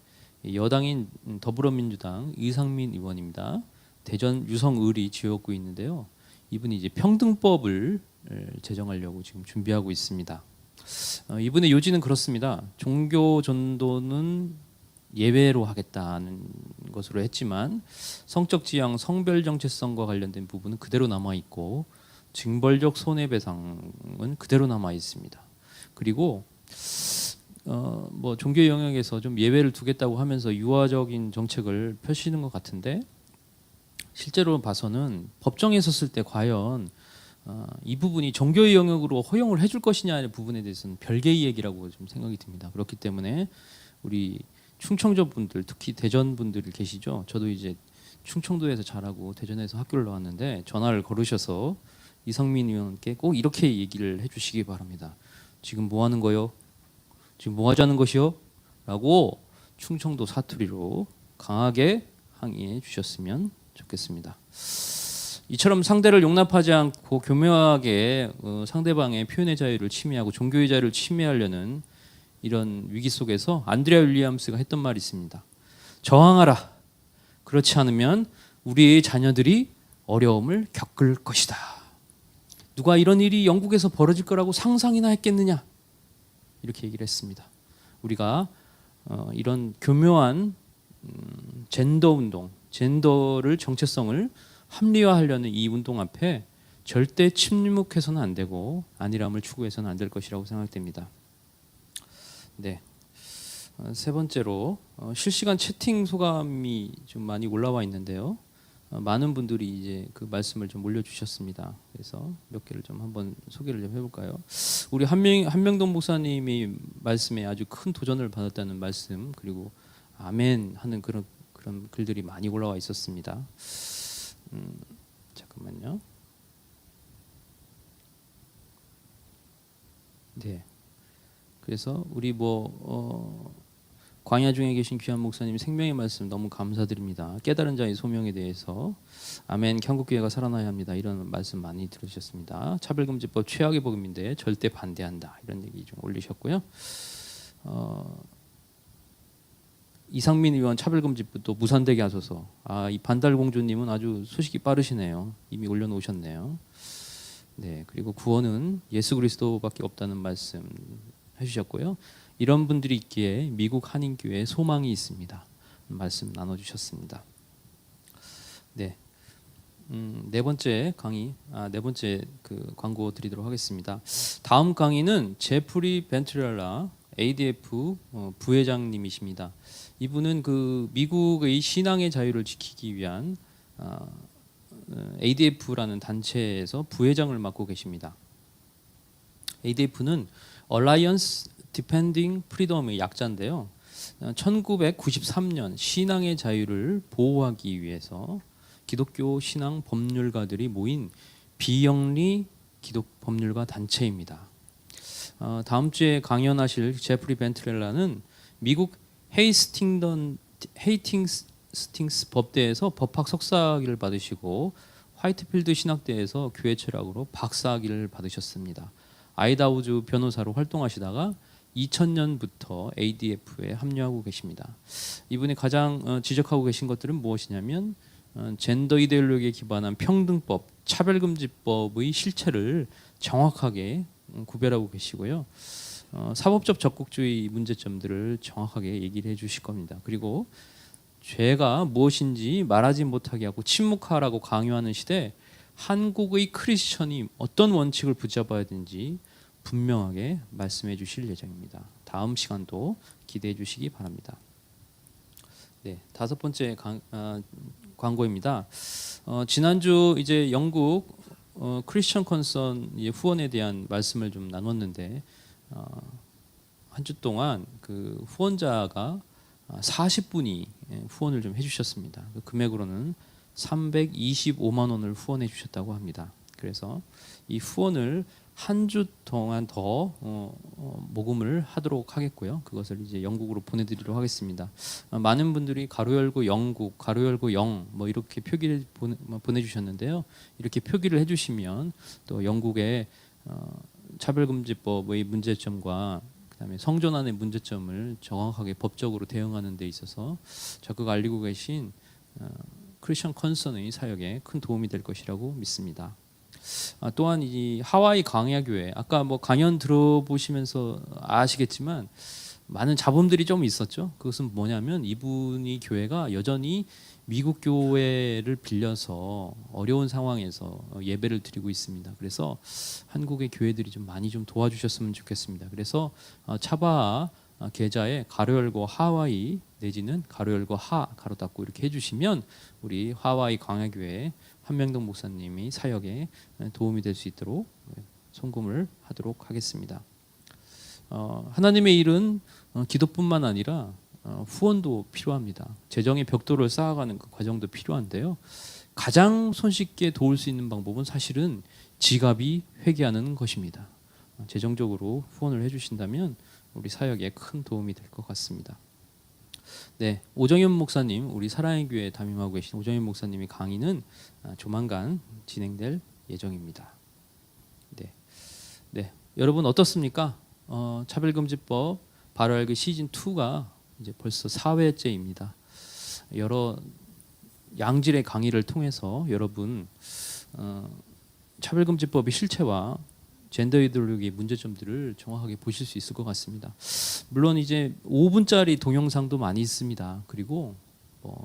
여당인 더불어민주당 이상민 의원입니다. 대전 유성을이 지역구 있는데요. 이분이 이제 평등법을 제정하려고 지금 준비하고 있습니다. 이분의 요지는 그렇습니다. 종교 전도는 예외로 하겠다는 것으로 했지만 성적 지향, 성별 정체성과 관련된 부분은 그대로 남아 있고 징벌적 손해배상은 그대로 남아 있습니다. 그리고 뭐 종교 영역에서 좀 예외를 두겠다고 하면서 유화적인 정책을 펼치는 것 같은데 실제로 봐서는 법정에 섰을 때 과연 이 부분이 종교의 영역으로 허용을 해줄 것이냐의 부분에 대해서는 별개의 얘기라고 좀 생각이 듭니다. 그렇기 때문에 우리 충청도 분들, 특히 대전 분들 계시죠. 저도 이제 충청도에서 자라고 대전에서 학교를 나왔는데 전화를 걸으셔서 이상민 의원께 꼭 이렇게 얘기를 해주시기 바랍니다. 지금 뭐 하는 거요? 지금 뭐 하자는 것이요? 라고 충청도 사투리로 강하게 항의해 주셨으면 좋겠습니다. 이처럼 상대를 용납하지 않고 교묘하게 상대방의 표현의 자유를 침해하고 종교의 자유를 침해하려는 이런 위기 속에서 안드레아 윌리엄스가 했던 말이 있습니다. 저항하라. 그렇지 않으면 우리의 자녀들이 어려움을 겪을 것이다. 누가 이런 일이 영국에서 벌어질 거라고 상상이나 했겠느냐? 이렇게 얘기를 했습니다. 우리가 이런 교묘한 젠더 운동, 젠더를 정체성을 합리화하려는 이 운동 앞에 절대 침묵해서는 안 되고 안일함을 추구해서는 안 될 것이라고 생각됩니다. 네. 세 번째로 실시간 채팅 소감이 좀 많이 올라와 있는데요. 많은 분들이 이제 그 말씀을 좀 올려주셨습니다. 그래서 몇 개를 좀 한번 소개를 좀 해볼까요? 우리 한명동 목사님이 말씀에 아주 큰 도전을 받았다는 말씀 그리고 아멘 하는 그런 글들이 많이 올라와 있었습니다. 잠깐만요. 네. 그래서 우리 광야 중에 계신 귀한 목사님 생명의 말씀 너무 감사드립니다. 깨달은 자의 소명에 대해서 아멘 경국교회가 살아나야 합니다. 이런 말씀 많이 들으셨습니다. 차별금지법 최악의 복음인데 절대 반대한다. 이런 얘기 좀 올리셨고요. 이상민 의원 차별금지법도 무산되게 하소서. 이 반달공주님은 아주 소식이 빠르시네요. 이미 올려놓으셨네요. 네, 그리고 구원은 예수 그리스도밖에 없다는 말씀 해주셨고요. 이런 분들이 있기에 미국 한인교회에 소망이 있습니다. 말씀 나눠주셨습니다. 네, 네 번째 강의, 네 번째 그 광고 드리도록 하겠습니다. 다음 강의는 제프리 벤트렐라 ADF 부회장님이십니다. 이분은 그 미국의 신앙의 자유를 지키기 위한 ADF라는 단체에서 부회장을 맡고 계십니다. ADF는 Alliance Defending Freedom의 약자인데요. 1993년 신앙의 자유를 보호하기 위해서 기독교 신앙 법률가들이 모인 비영리 기독 법률가 단체입니다. 다음 주에 강연하실 제프리 벤트렐라는 미국 헤이스팅스 법대에서 법학 석사학위를 받으시고 화이트필드 신학대에서 교회 철학으로 박사학위를 받으셨습니다. 아이다호주 변호사로 활동하시다가 2000년부터 ADF에 합류하고 계십니다. 이분이 가장 지적하고 계신 것들은 무엇이냐면 젠더 이데올로기에 기반한 평등법, 차별금지법의 실체를 정확하게 구별하고 계시고요. 사법적 적극주의 문제점들을 정확하게 얘기를 해주실 겁니다. 그리고 죄가 무엇인지 말하지 못하게 하고 침묵하라고 강요하는 시대 한국의 크리스천이 어떤 원칙을 붙잡아야 되는지 분명하게 말씀해 주실 예정입니다. 다음 시간도 기대해 주시기 바랍니다. 네, 다섯 번째 광고입니다. 지난주 이제 영국 크리스천 컨선 후원에 대한 말씀을 좀 나눴는데 한 주 동안 그 후원자가 40분이 후원을 좀 해주셨습니다. 그 금액으로는 325만 원을 후원해 주셨다고 합니다. 그래서 이 후원을 한 주 동안 더 모금을 하도록 하겠고요. 그것을 이제 영국으로 보내드리도록 하겠습니다. 많은 분들이 가로 열고 영국, 가로 열고 영 뭐 이렇게 표기를 보내주셨는데요. 이렇게 표기를 해주시면 또 영국의 차별금지법의 문제점과 그다음에 성전환의 문제점을 정확하게 법적으로 대응하는 데 있어서 적극 알리고 계신 크리스천 컨선의 사역에 큰 도움이 될 것이라고 믿습니다. 또한 이 하와이 광야교회 아까 뭐 강연 들어보시면서 아시겠지만 많은 잡음들이 좀 있었죠. 그것은 뭐냐면 이분이 교회가 여전히 미국 교회를 빌려서 어려운 상황에서 예배를 드리고 있습니다. 그래서 한국의 교회들이 좀 많이 좀 도와주셨으면 좋겠습니다. 그래서 차바 계좌에 가로 열고 하와이 내지는 가로 열고 하 가로 닫고 이렇게 해주시면 우리 하와이 광야교회 한명동 목사님이 사역에 도움이 될 수 있도록 송금을 하도록 하겠습니다. 하나님의 일은 기도뿐만 아니라 후원도 필요합니다. 재정의 벽돌을 쌓아가는 그 과정도 필요한데요. 가장 손쉽게 도울 수 있는 방법은 사실은 지갑이 회개하는 것입니다. 재정적으로 후원을 해주신다면 우리 사역에 큰 도움이 될 것 같습니다. 네, 오정현 목사님, 우리 사랑의 교회에 담임하고 계신 오정현 목사님의 강의는 조만간 진행될 예정입니다. 네, 여러분 어떻습니까? 차별금지법 바로 알기 시즌 2가 이제 벌써 4회째입니다. 여러 양질의 강의를 통해서 여러분 차별금지법의 실체와 젠더 이데올로기의 문제점들을 정확하게 보실 수 있을 것 같습니다. 물론 이제 5분짜리 동영상도 많이 있습니다. 그리고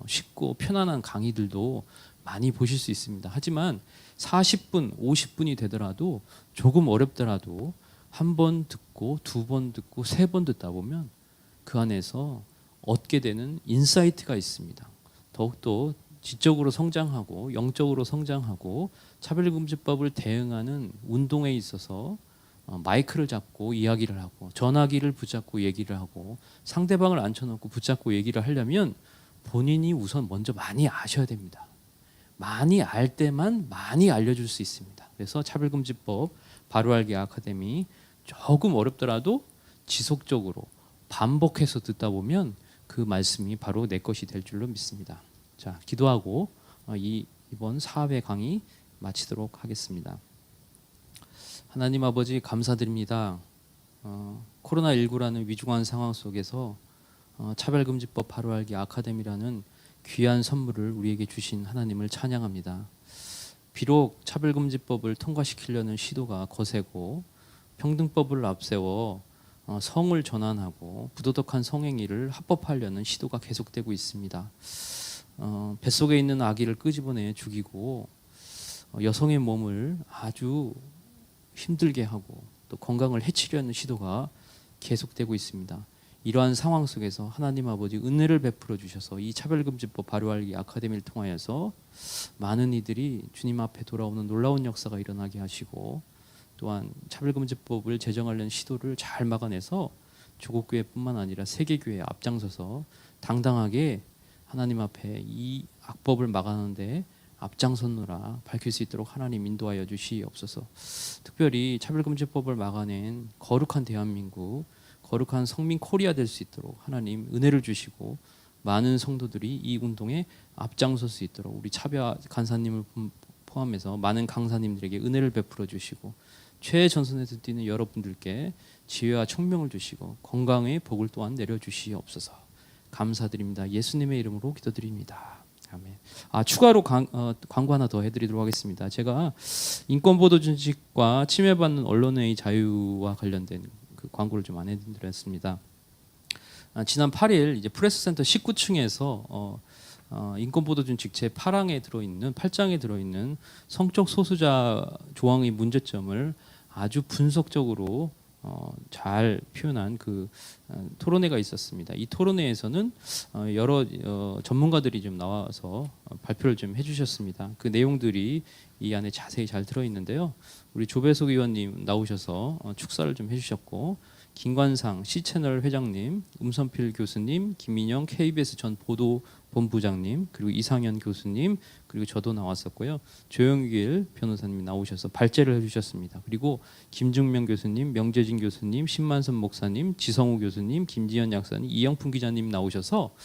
쉽고 편안한 강의들도 많이 보실 수 있습니다. 하지만 40분, 50분이 되더라도 조금 어렵더라도 한 번 듣고 두 번 듣고 세 번 듣다 보면 그 안에서 얻게 되는 인사이트가 있습니다. 더욱더 지적으로 성장하고 영적으로 성장하고 차별금지법을 대응하는 운동에 있어서 마이크를 잡고 이야기를 하고 전화기를 붙잡고 얘기를 하고 상대방을 앉혀놓고 붙잡고 얘기를 하려면 본인이 우선 먼저 많이 아셔야 됩니다. 많이 알 때만 많이 알려줄 수 있습니다. 그래서 차별금지법 바로알기 아카데미 조금 어렵더라도 지속적으로 반복해서 듣다 보면 그 말씀이 바로 내 것이 될 줄로 믿습니다. 자, 기도하고 이번 4회 강의 마치도록 하겠습니다. 하나님 아버지 감사드립니다. 코로나19라는 위중한 상황 속에서 차별금지법 바로알기 아카데미라는 귀한 선물을 우리에게 주신 하나님을 찬양합니다. 비록 차별금지법을 통과시키려는 시도가 거세고 평등법을 앞세워 성을 전환하고 부도덕한 성행위를 합법화하려는 시도가 계속되고 있습니다. 뱃속에 있는 아기를 끄집어내 죽이고 여성의 몸을 아주 힘들게 하고 또 건강을 해치려는 시도가 계속되고 있습니다. 이러한 상황 속에서 하나님 아버지 은혜를 베풀어 주셔서 이 차별금지법 바로알기 아카데미를 통하여서 많은 이들이 주님 앞에 돌아오는 놀라운 역사가 일어나게 하시고 또한 차별금지법을 제정하려는 시도를 잘 막아내서 조국교회뿐만 아니라 세계교회에 앞장서서 당당하게 하나님 앞에 이 악법을 막아내는데 앞장섰노라 밝힐 수 있도록 하나님 인도하여 주시옵소서. 특별히 차별금지법을 막아낸 거룩한 대한민국, 거룩한 성민 코리아 될 수 있도록 하나님 은혜를 주시고 많은 성도들이 이 운동에 앞장설 수 있도록 우리 차별 간사님을 포함해서 많은 강사님들에게 은혜를 베풀어 주시고 최전선에서 뛰는 여러분들께 지혜와 총명을 주시고 건강의 복을 또한 내려주시옵소서. 감사드립니다. 예수님의 이름으로 기도드립니다. 아멘. 추가로 광고 하나 더 해드리도록 하겠습니다. 제가 인권보도 준칙과 침해받는 언론의 자유와 관련된 그 광고를 좀 안 해드렸습니다. 지난 8일 이제 프레스센터 19층에서 인권보도준칙 제8항에 들어있는 8장에 들어있는 성적 소수자 조항의 문제점을 아주 분석적으로 잘 표현한 그 토론회가 있었습니다. 이 토론회에서는 여러 전문가들이 좀 나와서 발표를 좀 해주셨습니다. 그 내용들이 이 안에 자세히 잘 들어있는데요. 우리 조배석 의원님 나오셔서 축사를 좀 해주셨고 김관상 C채널 회장님, 음선필 교수님, 김민영 KBS 전 보도본부장님, 그리고 이상현 교수님, 그리고 저도 나왔었고요. 조영길 변호사님이 나오셔서 발제를 해주셨습니다. 그리고 김중명 교수님, 명재진 교수님, 신만선 목사님, 지성우 교수님, 김지현 약사님, 이영풍 기자님 나오셔서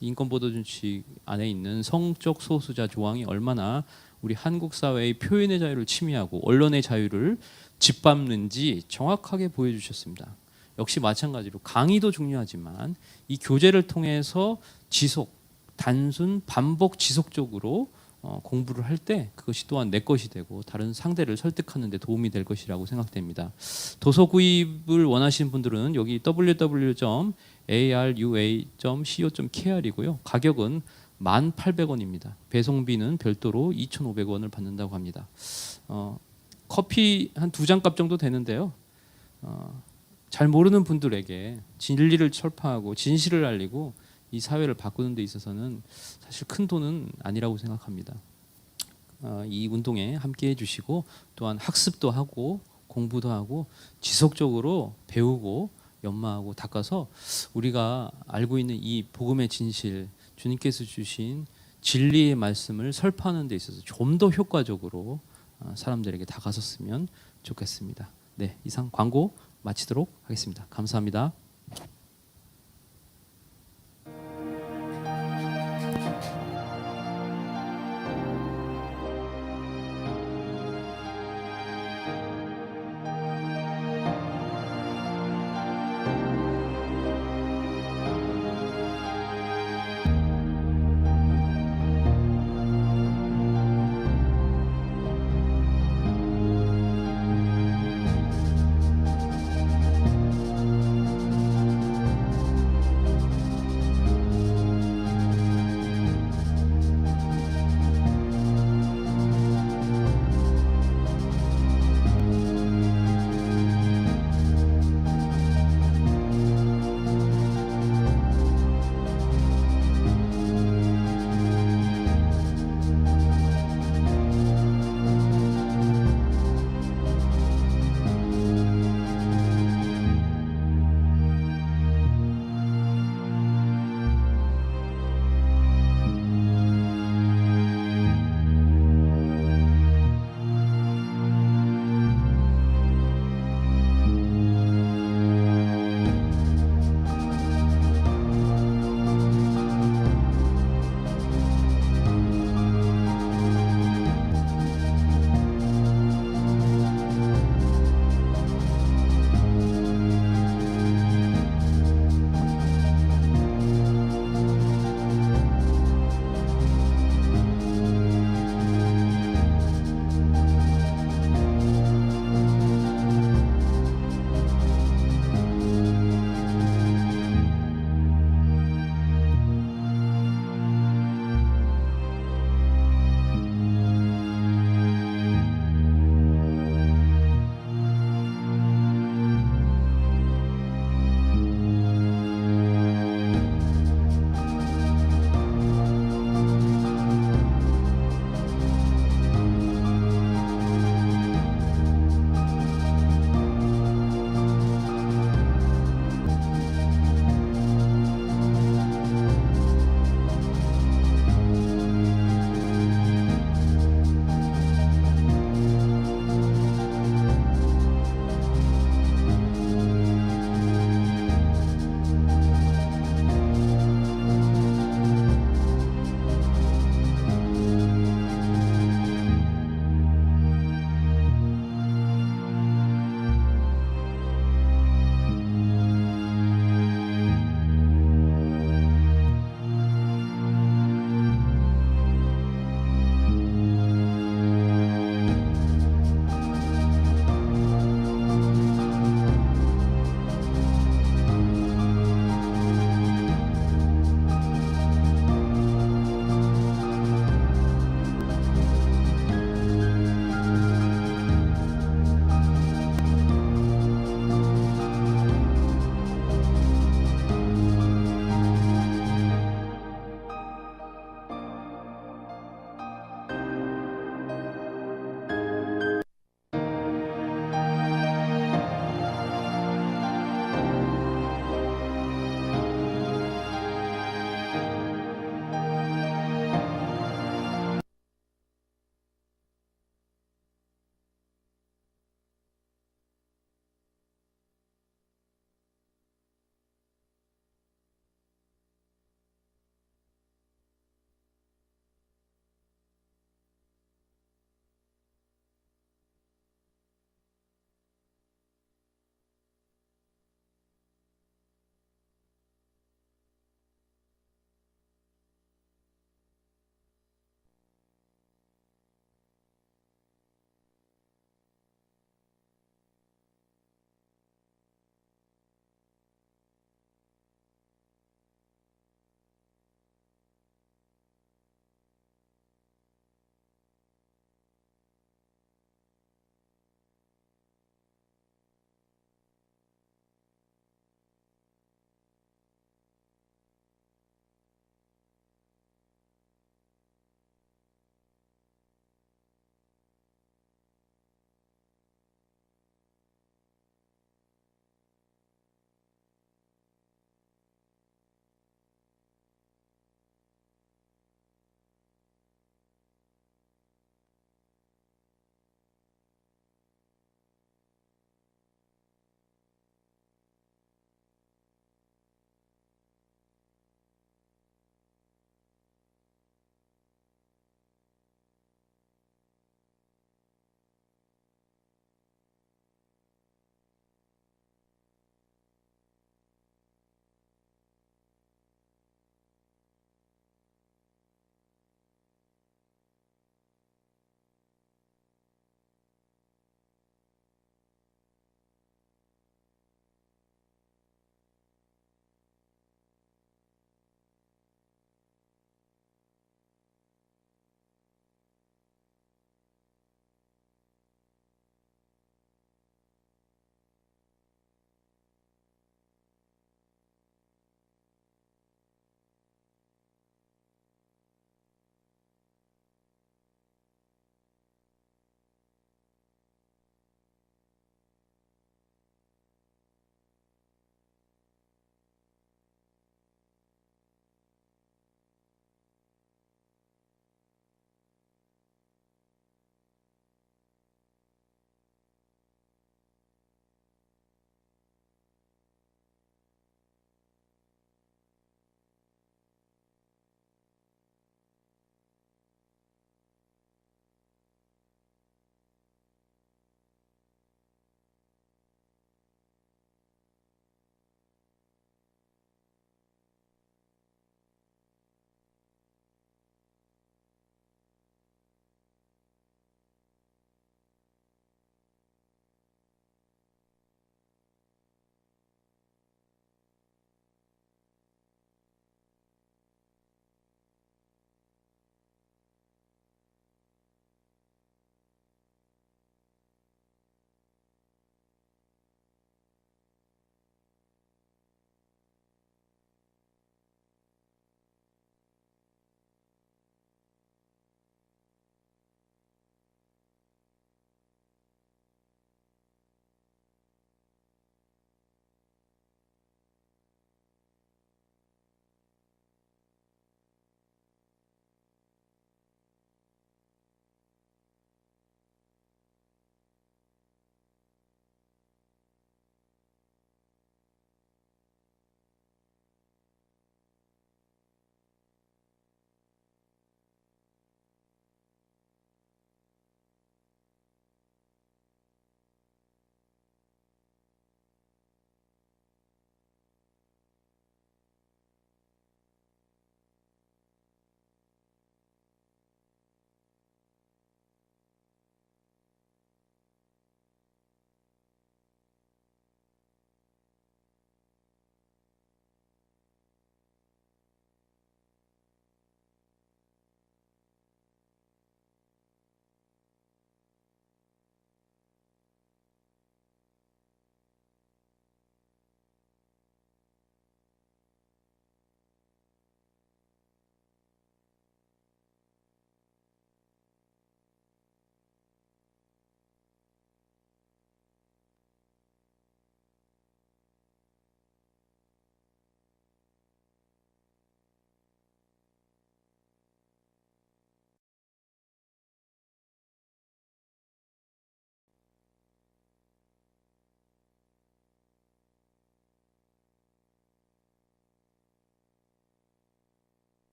인권보도준칙 안에 있는 성적 소수자 조항이 얼마나 우리 한국 사회의 표현의 자유를 침해하고 언론의 자유를 짓밟는지 정확하게 보여주셨습니다. 역시 마찬가지로 강의도 중요하지만 이 교재를 통해서 단순 반복 지속적으로 공부를 할 때 그것이 또한 내 것이 되고 다른 상대를 설득하는 데 도움이 될 것이라고 생각됩니다. 도서 구입을 원하시는 분들은 여기 www.arua.co.kr이고요. 가격은 1,800원입니다. 배송비는 별도로 2,500원을 받는다고 합니다. 커피 한 2잔 값 정도 되는데요. 잘 모르는 분들에게 진리를 철파하고 진실을 알리고 이 사회를 바꾸는 데 있어서는 사실 큰 돈은 아니라고 생각합니다. 이 운동에 함께 해주시고 또한 학습도 하고 공부도 하고 지속적으로 배우고 연마하고 닦아서 우리가 알고 있는 이 복음의 진실, 주님께서 주신 진리의 말씀을 설파하는 데 있어서 좀 더 효과적으로 사람들에게 다가섰으면 좋겠습니다. 네, 이상 광고 마치도록 하겠습니다. 감사합니다.